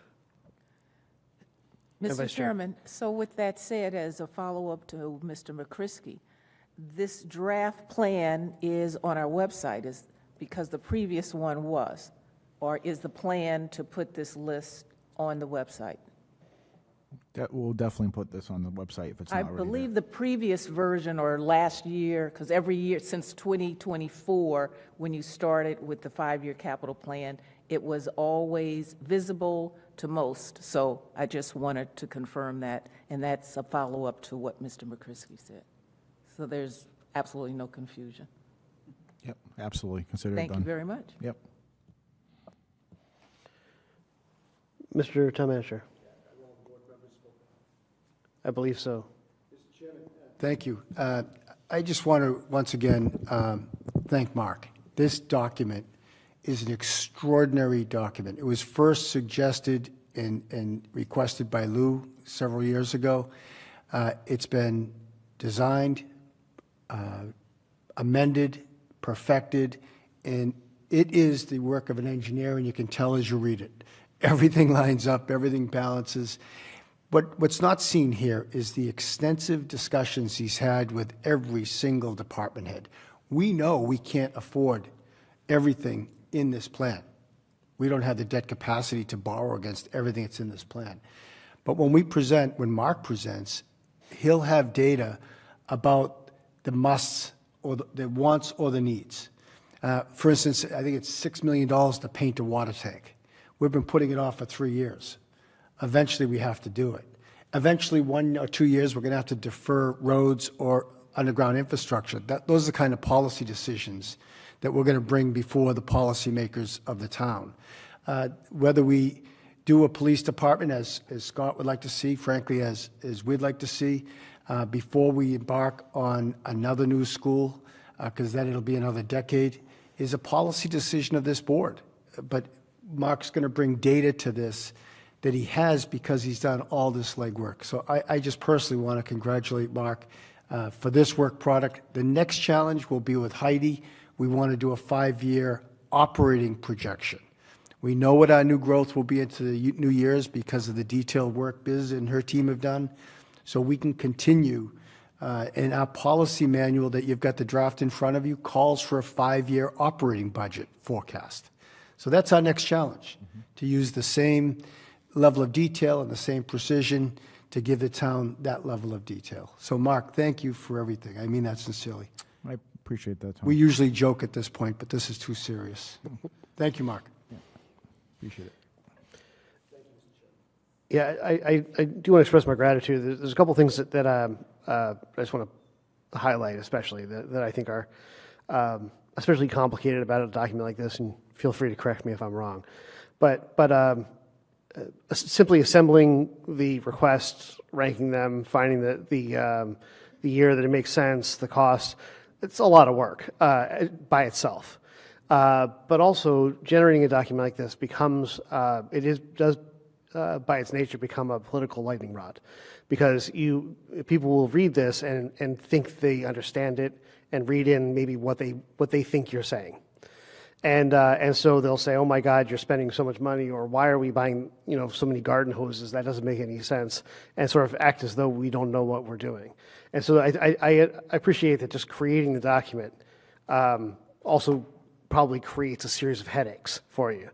And Mr. Vice Chair. Chairman, so with that said, as a follow-up to Mr. McCrisky, this draft plan is on our website, is because the previous one was, or is the plan to put this list on the website? We'll definitely put this on the website if it's I not already believe there. the previous version, or last year, because every year since 2024, when you started with the 5-year capital plan, it was always visible to most. So I just wanted to confirm that, and that's a follow-up to what Mr. McCrisky said. So there's absolutely no confusion. Yep, absolutely, consider it done. Thank you very much. Yep. Mr. Town Manager. I believe so. Thank you. I just want to, once again, thank Mark. This document is an extraordinary document. It was first suggested and requested by Lou several years ago. It's been designed, amended, perfected, and it is the work of an engineer, and you can tell as you read it. Everything lines up, everything balances. What's not seen here is the extensive discussions he's had with every single department head. We know we can't afford everything in this plan. We don't have the debt capacity to borrow against everything that's in this plan. But when Mark presents, he'll have data about the musts or the wants or the needs. For instance, I think it's $6 million to paint a water tank. We've been putting it off for 3 years. Eventually, we have to do it. Eventually, 1 or 2 years, we're going to have to defer roads or underground infrastructure. Those are the kind of policy decisions that we're going to bring before the policymakers of the town. Whether we do a police department, as Scott would like to see, frankly, as we'd like to see, before we embark on another new school, because then it'll be another decade, is a policy decision of this board. But Mark's going to bring data to this that he has because he's done all this legwork. So I just personally want to congratulate Mark for this work product. The next challenge will be with Heidi. We want to do a 5-year operating projection. We know what our new growth will be into the new years because of the detailed work Biz and her team have done. So we can continue And our policy manual that you've got the draft in front of you calls for a 5-year operating budget forecast. So that's our next challenge, to use the same level of detail and the same precision to give the town that level of detail. So Mark, thank you for everything. I mean that sincerely. I appreciate that, Tom. We usually joke at this point, but this is too serious. Thank you, Mark. Appreciate it. Yeah, I do want to express my gratitude. There's a couple things that I just want to highlight, especially that I think are especially complicated about a document like this, and feel free to correct me if I'm wrong. But simply assembling the requests, ranking them, finding the year that it makes sense, the cost, it's a lot of work by itself. But also generating a document like this becomes, does by its nature become a political lightning rod, because people will read this and think they understand it and read in maybe what they think you're saying. And so they'll say, oh my God, you're spending so much money, or why are we buying, so many garden hoses? That doesn't make any sense, and sort of act as though we don't know what we're doing. And so I appreciate that just creating the document also probably creates a series of headaches for you,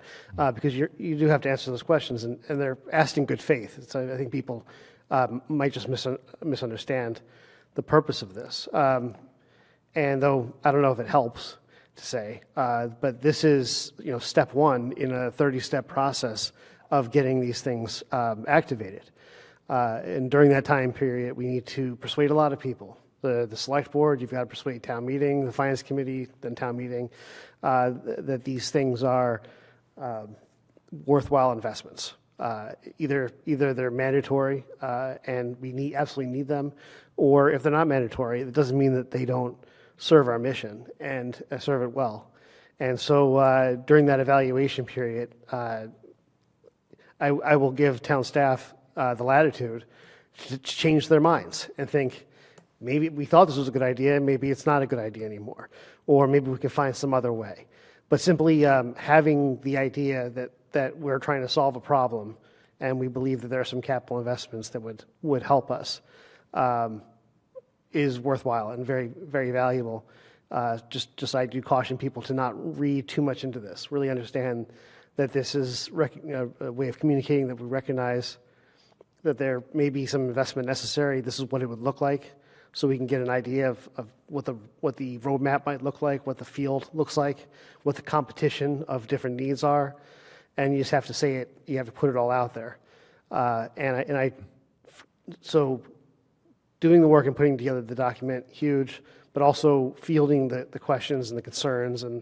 because you do have to answer those questions, and they're asked in good faith. So I think people might just misunderstand the purpose of this. And though I don't know if it helps to say, but this is step one in a 30-step process of getting these things activated. And during that time period, we need to persuade a lot of people. The select board, you've got to persuade town meeting, the finance committee, then town meeting, that these things are worthwhile investments. Either they're mandatory and we absolutely need them, or if they're not mandatory, it doesn't mean that they don't serve our mission and serve it well. And so during that evaluation period, I will give town staff the latitude to change their minds and think, maybe we thought this was a good idea, maybe it's not a good idea anymore, or maybe we can find some other way. But simply having the idea that we're trying to solve a problem and we believe that there are some capital investments that would help us is worthwhile and very, very valuable. Just I do caution people to not read too much into this. Really understand that this is a way of communicating that we recognize that there may be some investment necessary. This is what it would look like, so we can get an idea of what the roadmap might look like, what the field looks like, what the competition of different needs are, and you just have to say it. You have to put it all out there, so doing the work and putting together the document, huge, but also fielding the questions and the concerns, and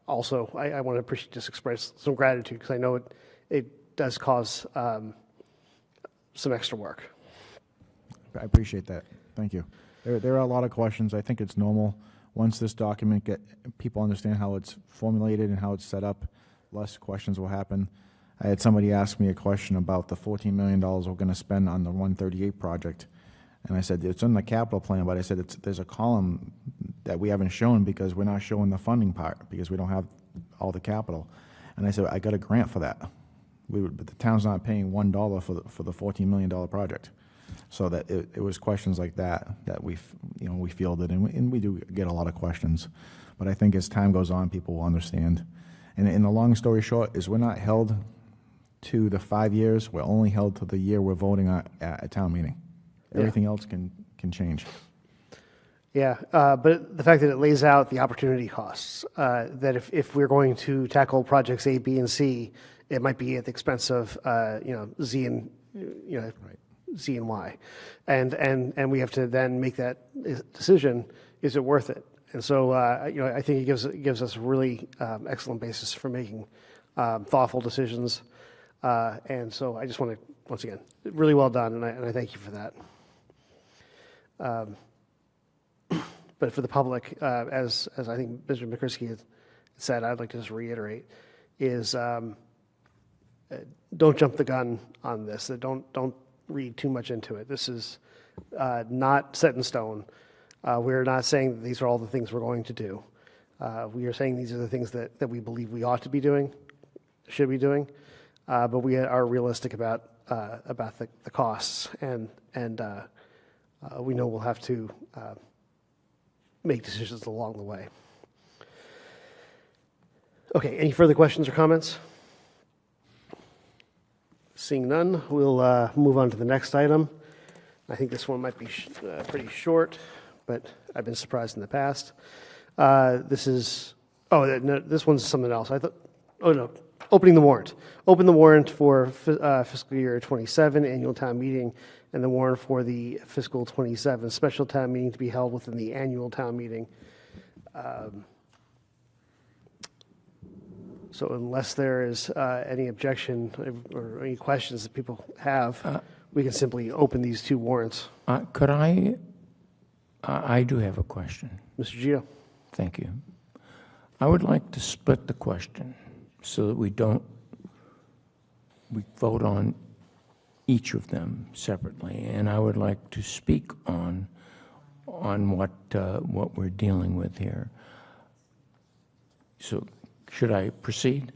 also I want to just express some gratitude, because I know it does cause some extra work. I appreciate that. Thank you. There are a lot of questions. I think it's normal. Once this document people understand how it's formulated and how it's set up, less questions will happen. I had somebody ask me a question about the $14 million we're going to spend on the 138 project. And I said, it's in the capital plan, but I said there's a column that we haven't shown because we're not showing the funding part, because we don't have all the capital. And I said, I got a grant for that. But the town's not paying $1 for the $14 million project. So that it was questions like that we fielded, and we do get a lot of questions. But I think as time goes on, people will understand. And the long story short is we're not held to the 5 years. We're only held to the year we're voting at a town meeting. Everything else can change. Yeah, but the fact that it lays out the opportunity costs, that if we're going to tackle projects A, B, and C, it might be at the expense of Z and Z and Y, and we have to then make that decision. Is it worth it? And so I think it gives us a really excellent basis for making thoughtful decisions. And so I just want to, once again, really well done, and I thank you for that. But for the public, as I think Mr. McCrisky had said, I'd like to just reiterate, is don't jump the gun on this. Don't read too much into it. This is not set in stone. We're not saying that these are all the things we're going to do. We are saying these are the things that we believe we ought to be doing, should be doing, but we are realistic about the costs and we know we'll have to make decisions along the way. Okay, any further questions or comments? Seeing none, we'll move on to the next item. I think this one might be pretty short, but I've been surprised in the past. This is, no, this one's something else. I thought, oh no, opening the warrant. Open the warrant for fiscal year 27 annual town meeting and the warrant for the fiscal 27 special town meeting to be held within the annual town meeting. So unless there is any objection or any questions that people have, we can simply open these two warrants. Could I do have a question. Mr. Gito? Thank you. I would like to split the question so that we vote on each of them separately, and I would like to speak on what we're dealing with here. So should I proceed?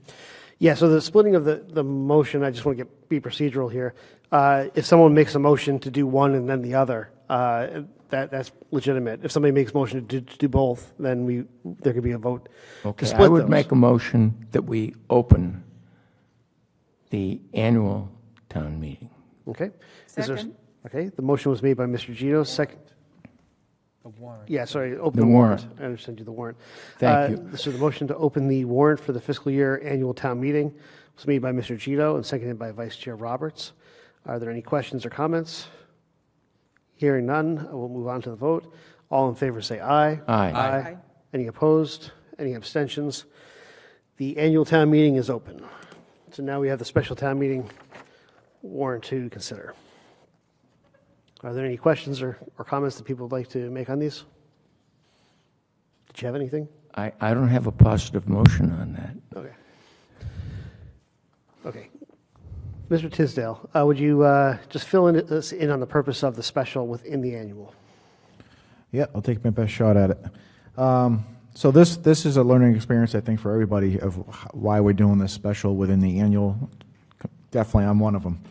Yeah, so the splitting of the motion, I just want to be procedural here. If someone makes a motion to do one and then the other, that's legitimate. If somebody makes a motion to do both, then there could be a vote to Okay, split I would those. make a motion that we open the annual town meeting. Okay? Is there- Second. Okay, the motion was made by Mr. Gito, second. The warrant. Yeah, sorry, open The the warrant. warrant. I understand you, the warrant. Thank you. So the motion to open the warrant for the fiscal year annual town meeting was made by Mr. Gito and seconded by Vice Chair Roberts. Are there any questions or comments? Hearing none, we'll move on to the vote. All in favor say aye. Aye. Aye. Any opposed? Any abstentions? The annual town meeting is open. So now we have the special town meeting warrant to consider. Are there any questions or comments that people would like to make on these? Did you have anything? I don't have a positive motion on that. Okay. Okay. Mr. Tisdale, would you just fill us in on the purpose of the special within the annual? Yeah, I'll take my best shot at it. So this is a learning experience, I think, for everybody of why we're doing this special within the annual. Definitely, I'm one of them.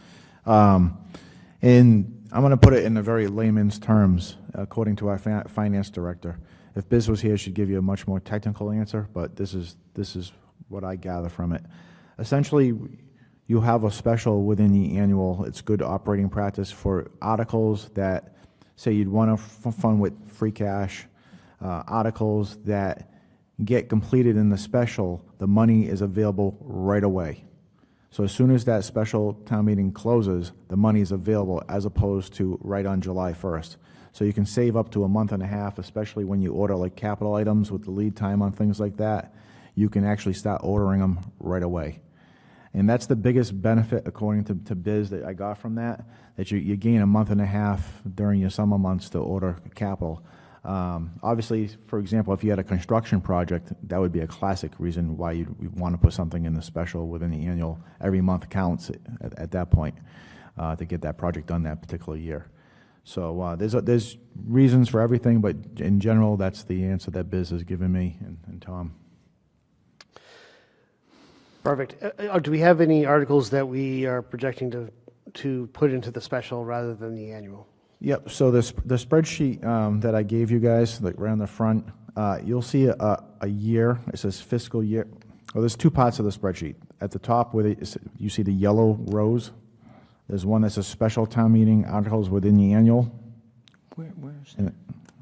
And I'm going to put it in a very layman's terms, according to our finance director. If Biz was here, she'd give you a much more technical answer, but this is what I gather from it. Essentially, you have a special within the annual. It's good operating practice for articles that say you'd want to fund with free cash, articles that get completed in the special, the money is available right away. So as soon as that special town meeting closes, the money is available as opposed to right on July 1st. So you can save up to a month and a half, especially when you order like capital items with the lead time on things like that. You can actually start ordering them right away. And that's the biggest benefit, according to Biz, that I got from that you gain a month and a half during your summer months to order capital. Obviously, for example, if you had a construction project, that would be a classic reason why you'd want to put something in the special within the annual. Every month counts at that point to get that project done that particular year. So there's reasons for everything, but in general, that's the answer that Biz has given me and Tom. Perfect. Do we have any articles that we are projecting to put into the special rather than the annual? Yep, so the spreadsheet that I gave you guys, like right on the front, you'll see a year. It says fiscal year. Well, there's two parts of the spreadsheet. At the top, you see the yellow rows. There's one that says special town meeting articles within the annual. Where's And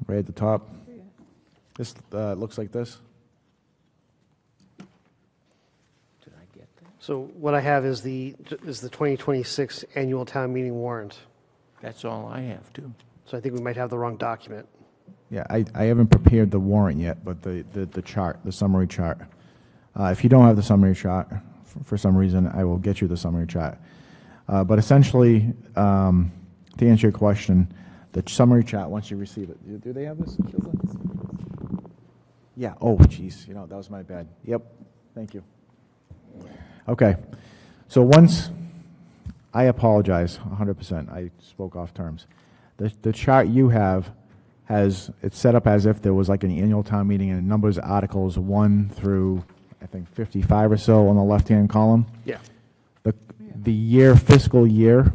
right at the top. This looks like this. Did I get that? So what I have is the 2026 annual town meeting warrant. That's all I have, too. So I think we might have the wrong document. Yeah, I haven't prepared the warrant yet, but the chart, the summary chart. If you don't have the summary chart, for some reason, I will get you the summary chart. But essentially, to answer your question, the summary chart, once you receive it, do they have this? Yeah, oh, geez, that was my bad. Yep, thank you. Okay, so once, I apologize 100%, I spoke off terms. The chart you have it's set up as if there was like an annual town meeting and it numbers articles 1 through, I think, 55 or so on the left-hand column. Yeah. The fiscal year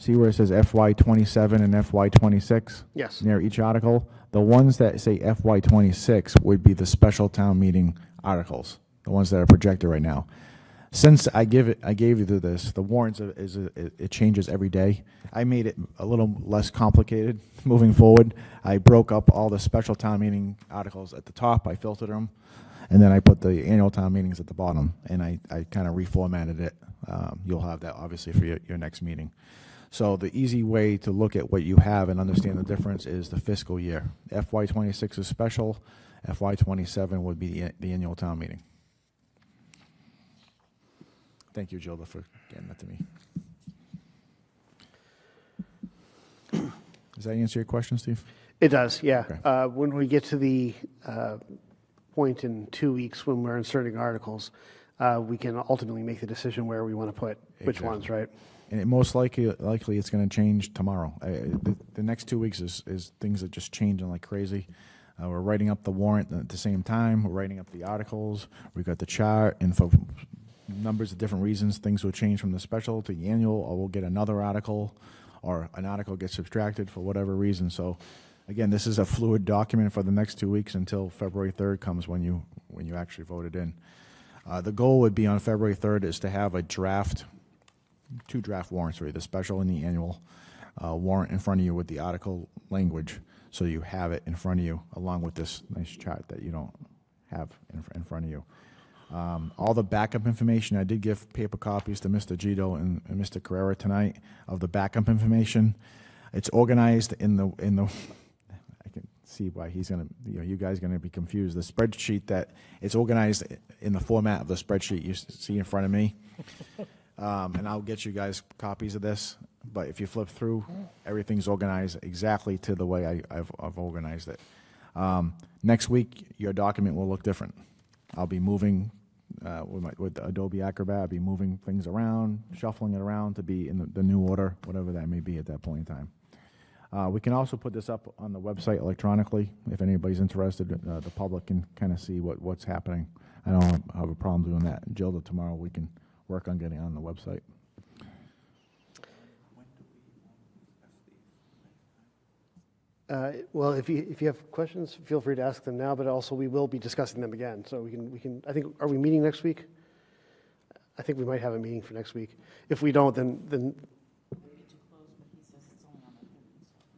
See where it says FY '27 and FY '26? Yes. Near each article? The ones that say FY '26 would be the special town meeting articles, the ones that are projected right now. Since I gave you this, the warrants it changes every day. I made it a little less complicated moving forward. I broke up all the special town meeting articles at the top. I filtered them, and then I put the annual town meetings at the bottom, and I kind of reformatted it. You'll have that obviously for your next meeting. So the easy way to look at what you have and understand the difference is the fiscal year. FY '26 is special. FY '27 would be the annual town meeting. Thank you, Gilda, for getting that to me. Does that answer your question, Steve? It does, yeah. Okay. When we get to the point in 2 weeks when we're inserting articles, we can ultimately make the decision where we want to put which Exactly. ones, right? And it most likely it's going to change tomorrow. The next 2 weeks is things that just changing like crazy. We're writing up the warrant at the same time. We're writing up the articles. We've got the chart, and for numbers of different reasons, things will change from the special to the annual, or we'll get another article, or an article gets subtracted for whatever reason. So, again, this is a fluid document for the next 2 weeks until February 3rd comes when you actually vote it in. The goal would be on February 3rd is to have two draft warrants, really, the special and the annual warrant in front of you with the article language, so you have it in front of you, along with this nice chart that you don't have in front of you. All the backup information, I did give paper copies to Mr. Gito and Mr. Carrera tonight of the backup information. It's organized in the I can see why he's going to, you guys are going to be confused. The spreadsheet it's organized in the format of the spreadsheet you see in front of me. And I'll get you guys copies of this, but if you flip through, everything's organized exactly to the way I've organized it. Next week, your document will look different. I'll be moving, with Adobe Acrobat, I'll be moving things around, shuffling it around to be in the new order, whatever that may be at that point in time. We can also put this up on the website electronically, if anybody's interested. The public can kind of see what's happening. I don't have a problem doing that. Gilda, tomorrow we can work on getting on the website. Well, if you have questions, feel free to ask them now, but also we will be discussing them again. So we can, I think, are we meeting next week? I think we might have a meeting for next week. If we don't, then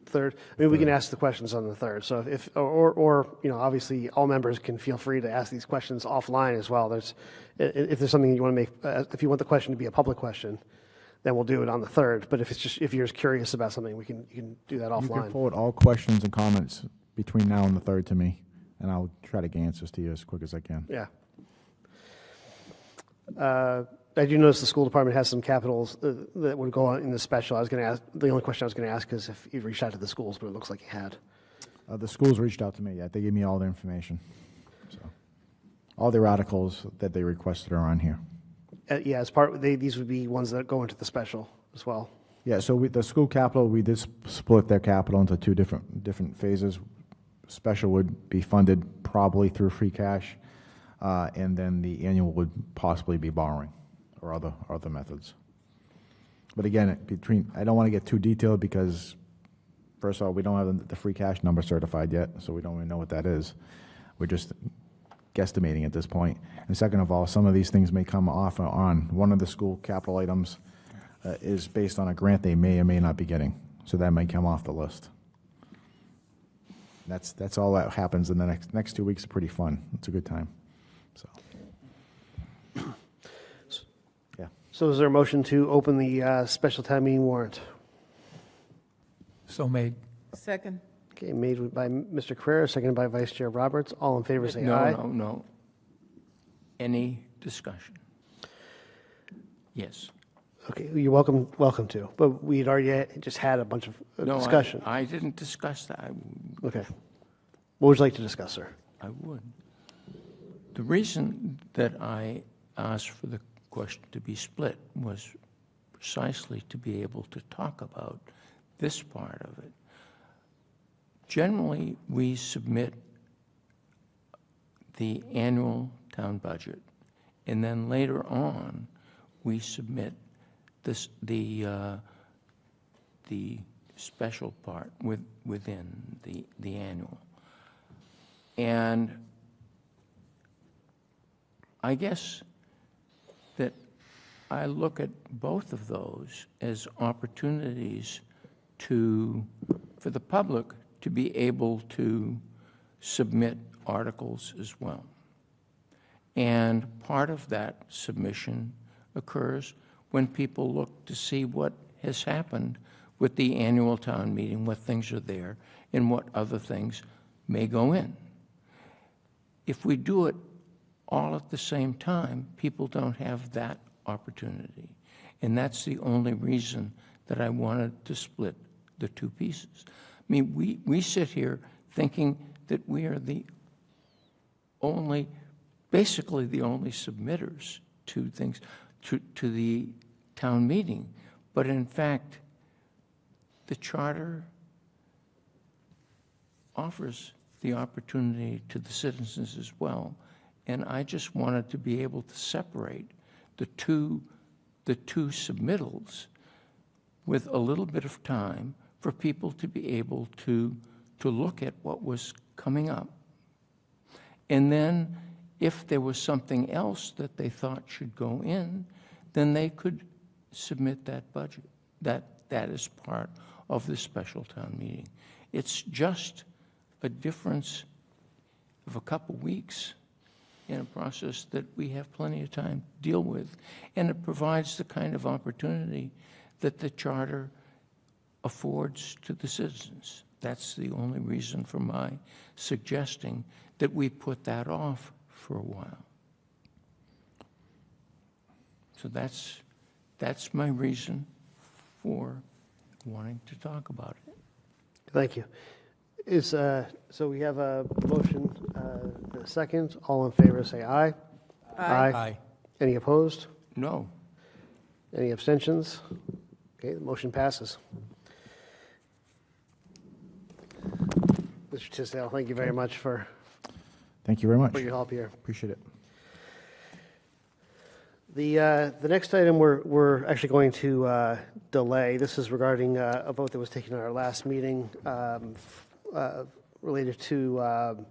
third. I mean, we can ask the questions on the third. So or obviously all members can feel free to ask these questions offline as well. If there's something you want to make, if you want the question to be a public question, then we'll do it on the third. But if you're just curious about something, you can do that You can offline. forward all questions and comments between now and the 3rd to me, and I'll try to get answers to you as quick as I can. Yeah. I do notice the school department has some capitals that would go on in the special. I was going to ask, the only question I was going to ask is if you reached out to the schools, but it looks like you had. The schools reached out to me. Yeah, they gave me all the information. So, all their articles that they requested are on here. Yeah, these would be ones that go into the special as well. Yeah, so the school capital, we did split their capital into two different phases. Special would be funded probably through free cash, and then the annual would possibly be borrowing or other methods. But again, I don't want to get too detailed because, first of all, we don't have the free cash number certified yet, so we don't even know what that is. We're just guesstimating at this point. And second of all, some of these things may come off or on. One of the school capital items is based on a grant they may or may not be getting, so that may come off the list. That's all that happens in the next 2 weeks. Are pretty fun. It's a good time. So, yeah. So is there a motion to open the special town meeting warrant? So made. Second. Okay, made by Mr. Carrera, seconded by Vice Chair Roberts. All in favor, say aye. No. Any discussion? Yes. Okay, you're welcome to. But we'd already just had a bunch of No, discussion. I didn't discuss that. Okay. What would you like to discuss, sir? I would. The reason that I asked for the question to be split was precisely to be able to talk about this part of it. Generally, we submit the annual town budget, and then later on, we submit the the special part within the annual. And I guess that I look at both of those as opportunities for the public to be able to submit articles as well. And part of that submission occurs when people look to see what has happened with the annual town meeting, what things are there, and what other things may go in. If we do it all at the same time, people don't have that opportunity. And that's the only reason that I wanted to split the two pieces. I mean, we sit here thinking that we are basically the only submitters to things, to the town meeting. But in fact, the charter offers the opportunity to the citizens as well. And I just wanted to be able to separate the two submittals with a little bit of time for people to be able to look at what was coming up. And then if there was something else that they thought should go in, then they could submit that budget. That is part of the special town meeting. It's just a difference of a couple weeks in a process that we have plenty of time to deal with. And it provides the kind of opportunity that the charter affords to the citizens. That's the only reason for my suggesting that we put that off for a while. So that's my reason for wanting to talk about it. Thank you. So we have a motion, a second. All in favor, say aye. Aye. Any opposed? No. Any abstentions? Okay, the motion passes. Mr. Tisdale, thank you very much for Thank you very much. your help here. Appreciate it. The next item we're actually going to delay. This is regarding a vote that was taken at our last meeting related to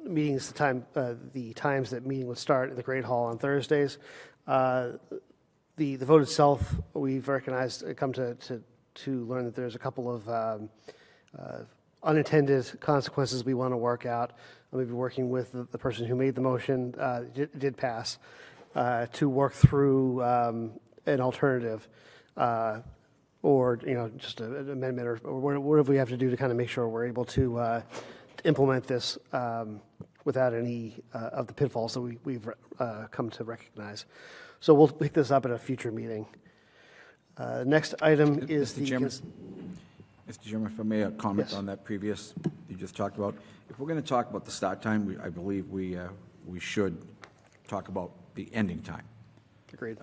meetings, the times that meeting would start at the Great Hall on Thursdays. The vote itself, we've recognized, come to learn that there's a couple of unintended consequences we want to work out. I'm going to be working with the person who made the motion, did pass, to work through an alternative, or just an amendment, or whatever we have to do to kind of make sure we're able to implement this without any of the pitfalls that we've come to recognize. So we'll pick this up at a future meeting. Next item is Mr. Chairman, if I may comment on that previous you just talked about. If we're going to talk about the start time, I believe we should talk about the ending time. Agreed.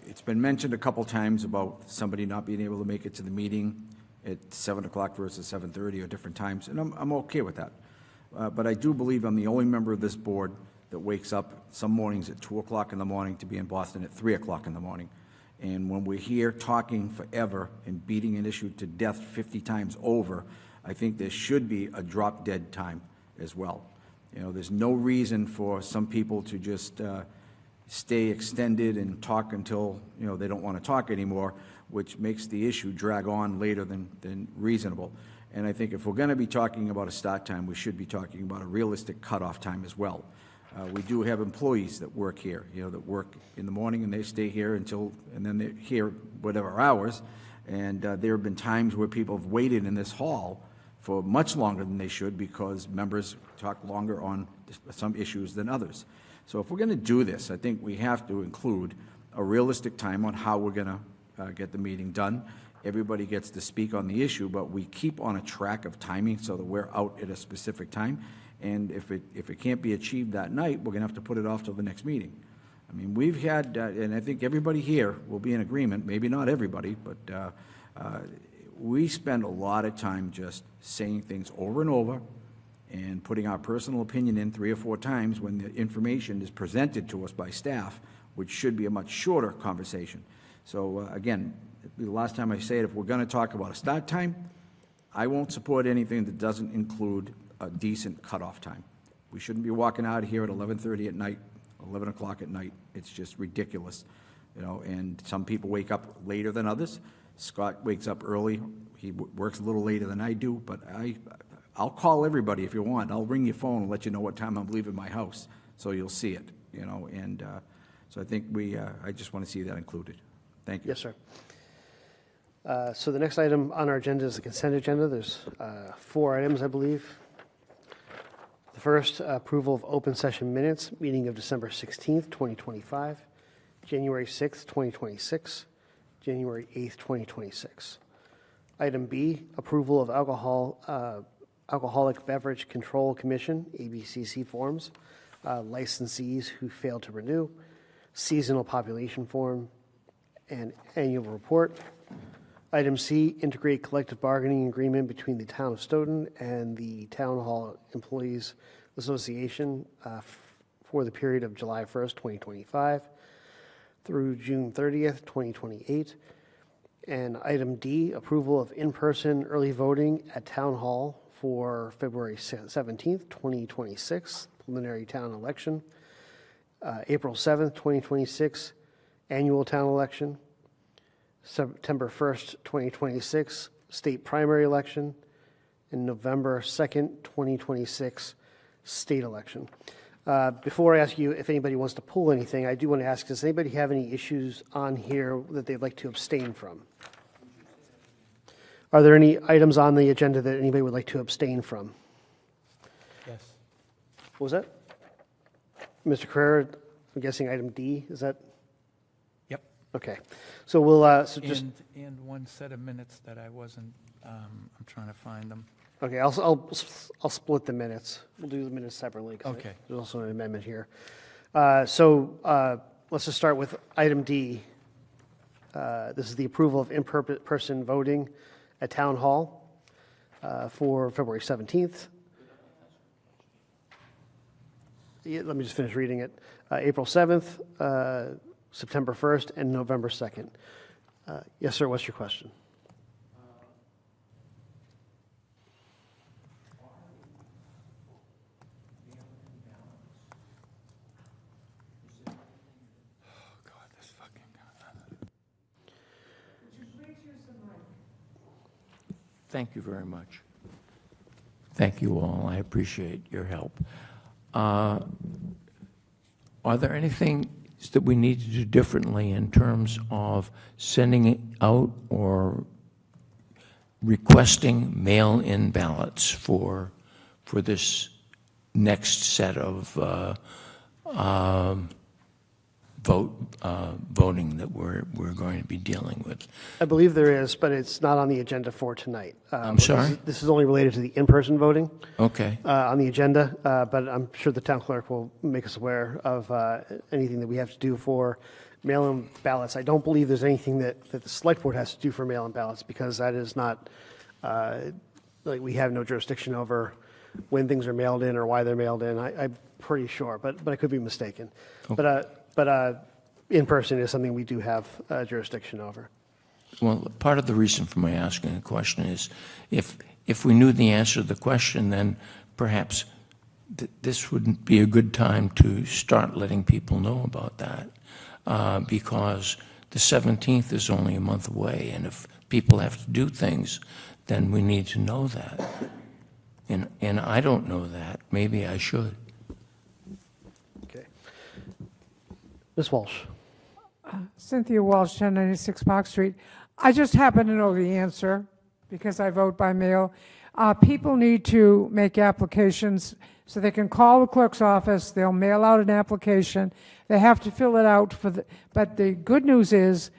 It's been mentioned a couple times about somebody not being able to make it to the meeting at 7 o'clock versus 7:30 or different times, and I'm okay with that. But I do believe I'm the only member of this board that wakes up some mornings at 2 o'clock in the morning to be in Boston at 3 o'clock in the morning. And when we're here talking forever and beating an issue to death 50 times over, I think there should be a drop-dead time as well. There's no reason for some people to just stay extended and talk until, they don't want to talk anymore, which makes the issue drag on later than reasonable. And I think if we're going to be talking about a start time, we should be talking about a realistic cutoff time as well. We do have employees that work here, that work in the morning and they stay here and then they're here whatever hours. And there have been times where people have waited in this hall for much longer than they should because members talk longer on some issues than others. So if we're going to do this, I think we have to include a realistic time on how we're going to get the meeting done. Everybody gets to speak on the issue, but we keep on a track of timing so that we're out at a specific time. And if it can't be achieved that night, we're going to have to put it off till the next meeting. I mean, we've had, and I think everybody here will be in agreement, maybe not everybody, but we spend a lot of time just saying things over and over and putting our personal opinion in 3 or 4 times when the information is presented to us by staff, which should be a much shorter conversation. So again, it'll be the last time I say it, if we're going to talk about a start time, I won't support anything that doesn't include a decent cutoff time. We shouldn't be walking out of here at 11:30 at night, 11 o'clock at night. It's just ridiculous, you know, and some people wake up later than others. Scott wakes up early. He works a little later than I do, but I'll call everybody if you want. I'll ring your phone and let you know what time I'm leaving my house, so you'll see it, you know, and so I think I just want to see that included. Thank you. Yes, sir. So the next item on our agenda is the consent agenda. There's 4 items, I believe. The first, approval of open session minutes, meeting of December 16th, 2025, January 6th, 2026, January 8th, 2026. Item B, approval of Alcoholic Beverage Control Commission, ABCC forms, licensees who failed to renew, seasonal population form, and annual report. Item C, integrate collective bargaining agreement between the Town of Stoughton and the Town Hall Employees Association for the period of July 1st, 2025 through June 30th, 2028. And item D, approval of in-person early voting at Town Hall for February 17th, 2026, preliminary town election, April 7th, 2026, annual town election, September 1st, 2026, state primary election, and November 2nd, 2026, state election. Before I ask you if anybody wants to pull anything, I do want to ask, does anybody have any issues on here that they'd like to abstain from? Are there any items on the agenda that anybody would like to abstain from? Yes. What was that? Mr. Carrera, I'm guessing item D, is that? Yep. Okay. So we'll, so just, And one set of minutes that I wasn't, I'm trying to find them. okay, I'll split the minutes. We'll do the minutes separately. 'Cause Okay. There's also an amendment here. So let's just start with item D. This is the approval of in-person voting at Town Hall for February 17th. Yeah, let me just finish reading it. April 7th, September 1st, and November 2nd. Yes, sir, what's your question? God, this fucking Thank you very much. Thank you all. I appreciate your help. Are there anything that we need to do differently in terms of sending it out or requesting mail-in ballots for this next set of voting that we're going to be dealing with? I believe there is, but it's not on the agenda for tonight. I'm sorry? This is only related to the in-person voting Okay. on the agenda, but I'm sure the town clerk will make us aware of anything that we have to do for mail-in ballots. I don't believe there's anything that the select board has to do for mail-in ballots, because that is not, like, we have no jurisdiction over when things are mailed in or why they're mailed in. I'm pretty sure, but I could be mistaken. But in-person is something we do have jurisdiction over. Well, part of the reason for my asking the question is if we knew the answer to the question, then perhaps this wouldn't be a good time to start letting people know about that, because the 17th is only a month away, and if people have to do things, then we need to know that. And I don't know that. Maybe I should. Okay. Ms. Walsh. Cynthia Walsh, 1096 Park Street. I just happen to know the answer because I vote by mail. People need to make applications, so they can call the clerk's office, they'll mail out an application, they have to fill it out but the good news is,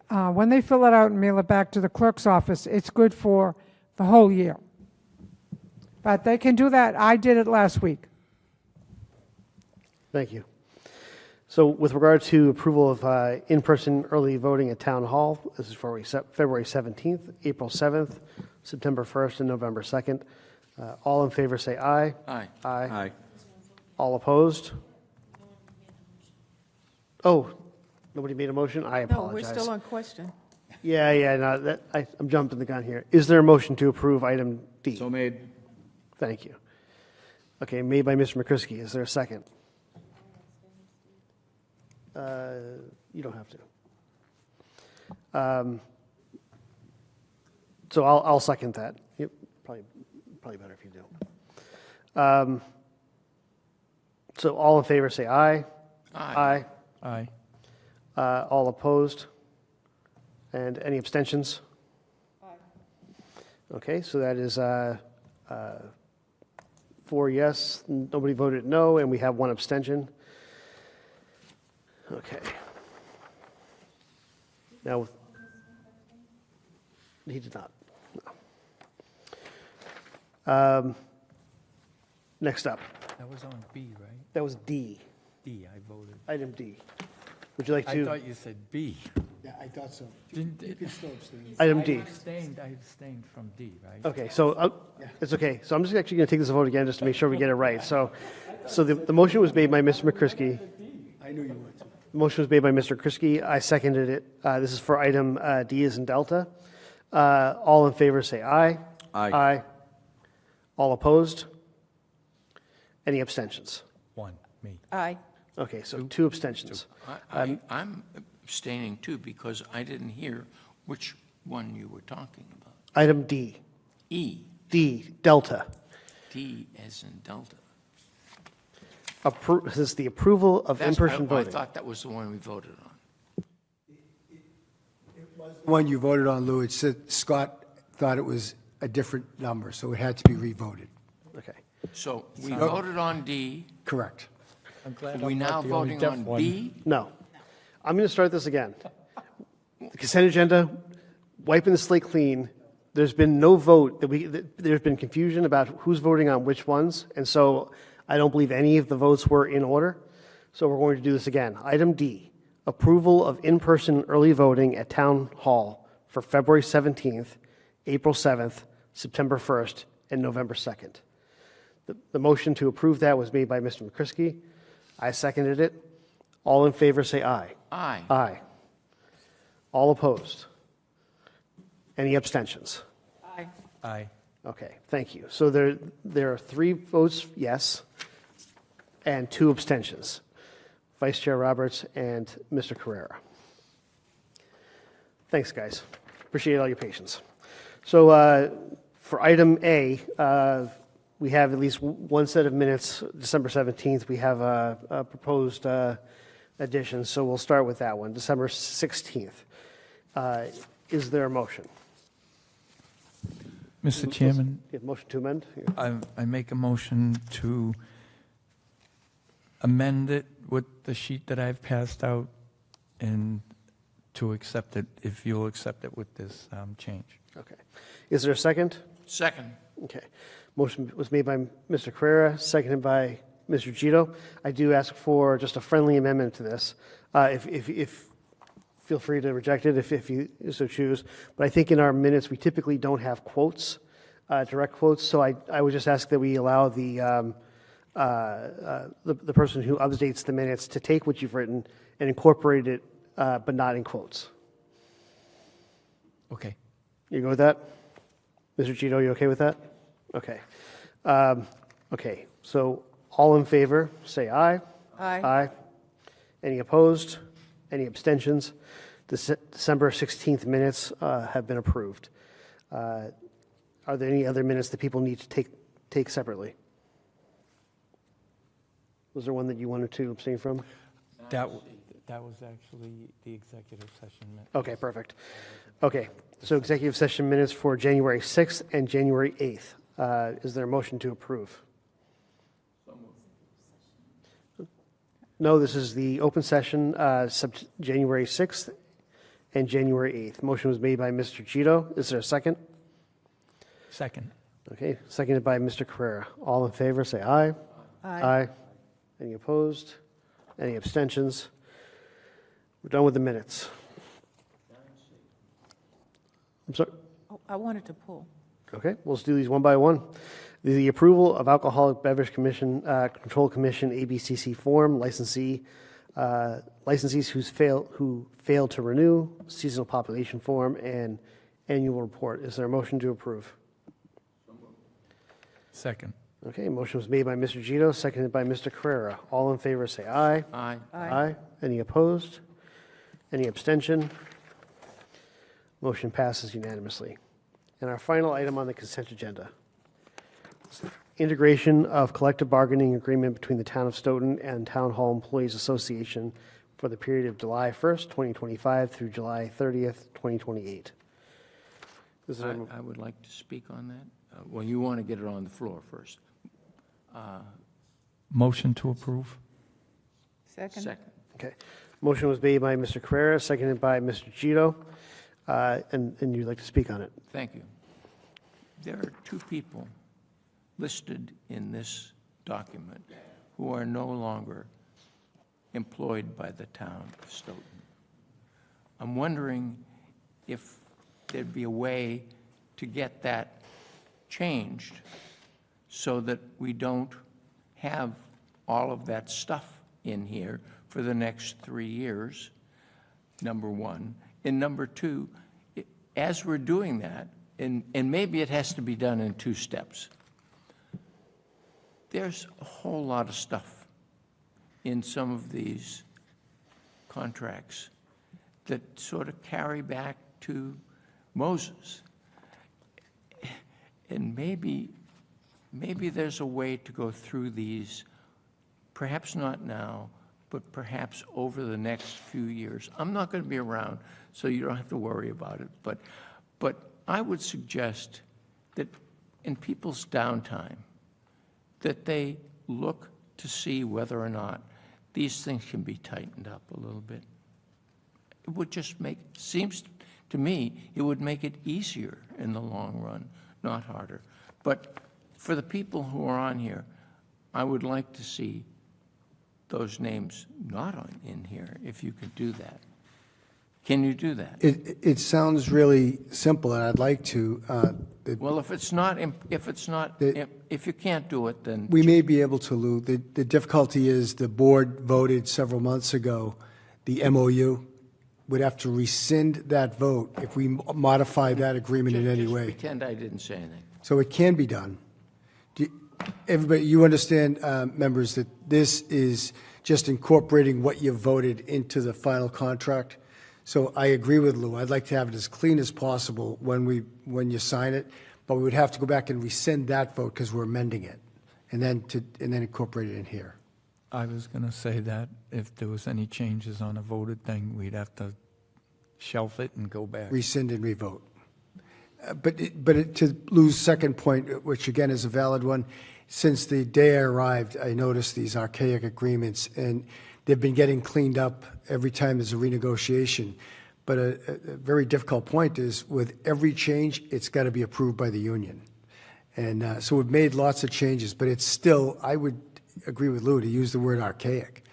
when they fill it out and mail it back to the clerk's office, it's good for the whole year. But they can do that. I did it last week. Thank you. So with regard to approval of in-person early voting at Town Hall, this is for February 17th, April 7th, September 1st, and November 2nd. All in favor say aye. Aye. Aye. Aye. All opposed? Oh, Nobody made a motion? I No, apologize. we're still on question. Yeah, no, I'm jumping the gun here. Is there a motion to approve item D? So made. Thank you. Okay, made by Mr. McCrisky. Is there a second? You don't have to. So I'll second that. Yep, probably better if you do. So all in favor, say aye. Aye. Aye. All opposed? And any abstentions? Okay, so that is 4 yes, nobody voted no, and we have 1 abstention. Okay. Now, he did not. No. Next up, That was on B, right? that was D, D, I voted. item D. Would you like I to, thought you said B. Yeah, I thought so. Didn't- You can still abstain. item D? I abstained from D, right? Okay, so it's okay. So I'm just actually going to take this vote again just to make sure we get it right. So the motion was made by Mr. McCrisky. I knew you would. The motion was made by Mr. Krisky. I seconded it. This is for item D as in Delta. All in favor, say aye. Aye. Aye. All opposed? Any abstentions? One, me. Aye. Okay, so 2 abstentions. I'm abstaining too because I didn't hear which one you were talking about. Item D. E, D, Delta. D as in Delta. This is the approval of That's- in-person I voting. thought that was the one we voted on. The one you voted on, Lou, it said Scott thought it was a different number, so it had to be revoted. Okay. So we voted on D. Correct. I'm glad Are we I'm now not the only voting deaf on one. B? No. I'm going to start this again. The consent agenda, wiping the slate clean. There's been no vote. There's been confusion about who's voting on which ones, and so I don't believe any of the votes were in order. So we're going to do this again. Item D, approval of in-person early voting at Town Hall for February 17th, April 7th, September 1st, and November 2nd. The motion to approve that was made by Mr. McCrisky. I seconded it. All in favor, say aye. Aye. Aye. All opposed? Any abstentions? Aye. Aye. Okay, thank you. So there are 3 votes yes and 2 abstentions. Vice Chair Roberts and Mr. Carrera. Thanks, guys. Appreciate all your patience. So for item A, we have at least one set of minutes, December 17th. We have a proposed addition, so we'll start with that one, December 16th. Is there a motion? Mr. Chairman, You have a motion to amend? I make a motion to amend it with the sheet that I've passed out and to accept it, if you'll accept it with this change. Okay. Is there a second? Second. Okay. Motion was made by Mr. Carrera, seconded by Mr. Gito. I do ask for just a friendly amendment to this. If feel free to reject it if you so choose. But I think in our minutes, we typically don't have quotes, direct quotes. So I would just ask that we allow the person who updates the minutes to take what you've written and incorporate it, but not in quotes. Okay. You go with that? Mr. Gito, you okay with that? Okay. Okay, so all in favor, say aye. Aye. Aye. Any opposed? Any abstentions? December 16th minutes have been approved. Are there any other minutes that people need to take separately? Was there one that you wanted to abstain from? That was actually the executive session minute. Okay, perfect. Okay, so executive session minutes for January 6th and January 8th. Is there a motion to approve? No, this is the open session, January 6th and January 8th. Motion was made by Mr. Gito. Is there a second? Second. Okay, seconded by Mr. Carrera. All in favor, say aye. Aye. Any opposed? Any abstentions? We're done with the minutes. I'm sorry? Oh, I wanted to pull. Okay, we'll just do these one by one. The approval of Alcoholic Beverage Commission, Control Commission, ABCC form, licensee licensees who fail to renew, seasonal population form, and annual report. Is there a motion to approve? Second. Okay, motion was made by Mr. Gito, seconded by Mr. Carrera. All in favor, say aye. Aye. Aye. Any opposed? Any abstention? Motion passes unanimously. And our final item on the consent agenda. Integration of collective bargaining agreement between the Town of Stoughton and Town Hall Employees Association for the period of July 1st, 2025 through July 30th, 2028. Is there a- I would like to speak on that. Well, you want to get it on the floor first. Motion to approve? Second. Okay. Motion was made by Mr. Carrera, seconded by Mr. Gito. And you'd like to speak on it? Thank you. There are two people listed in this document who are no longer employed by the town of Stoughton. I'm wondering if there'd be a way to get that changed so that we don't have all of that stuff in here for the next 3 years, number one. And number two, as we're doing that, and maybe it has to be done in 2 steps, there's a whole lot of stuff in some of these contracts that sort of carry back to Moses. And maybe there's a way to go through these, perhaps not now, but perhaps over the next few years. I'm not going to be around, so you don't have to worry about it. But I would suggest that in people's downtime, that they look to see whether or not these things can be tightened up a little bit. It would just seems to me, it would make it easier in the long run, not harder. But for the people who are on here, I would like to see those names not in here, if you could do that. Can you do that? It sounds really simple, and I'd like to. Well, if you can't do it, then We may be able to, Lou. The difficulty is the board voted several months ago, the MOU. Would have to rescind that vote if we modify that agreement in any just way. pretend I didn't say anything. So it can be done. Everybody, you understand, members, that this is just incorporating what you voted into the final contract? So I agree with Lou. I'd like to have it as clean as possible when you sign it, but we would have to go back and rescind that vote because we're amending it, and then incorporate it in here. I was going to say that if there was any changes on a voted thing, we'd have to shelf it and go back. Rescind and revote. To Lou's second point, which again is a valid one, since the day I arrived, I noticed these archaic agreements, and they've been getting cleaned up every time there's a renegotiation. But a very difficult point is with every change, it's got to be approved by the union. And so we've made lots of changes, but it's still, I would agree with Lou to use the word archaic.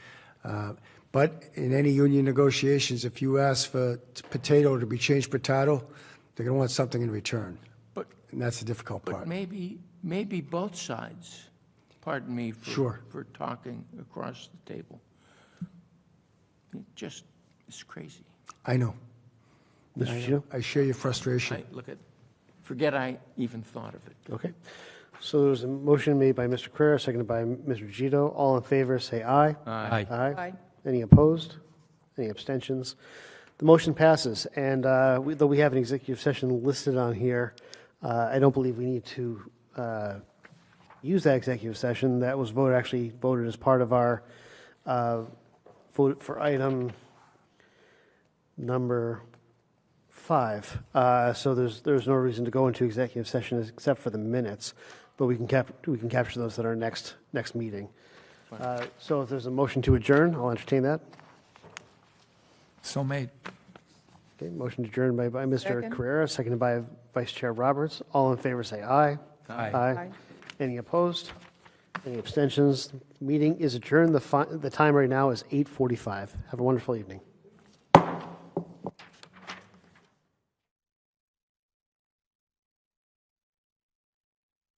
But in any union negotiations, if you ask for potato to be changed potato, they're going to want something in return. And that's the difficult part. But maybe both sides, pardon me Sure. for talking across the table. It's crazy. I know. Mr. Gito? I share your frustration. Forget I even thought of it. Okay. So there's a motion made by Mr. Carrera, seconded by Mr. Gito. All in favor, say aye. Aye. Aye. Any opposed? Any abstentions? The motion passes, and though we have an executive session listed on here, I don't believe we need to use that executive session. That was actually voted as part of our vote for item number 5. So there's no reason to go into executive session except for the minutes, but we can capture those at our next meeting. So if there's a motion to adjourn, I'll entertain that. So made. Okay, motion to adjourn by Mr. Second. Carrera, seconded by Vice Chair Roberts. All in favor, say aye. Aye. Aye. Any opposed? Any abstentions? Meeting is adjourned. The time right now is 8:45. Have a wonderful evening.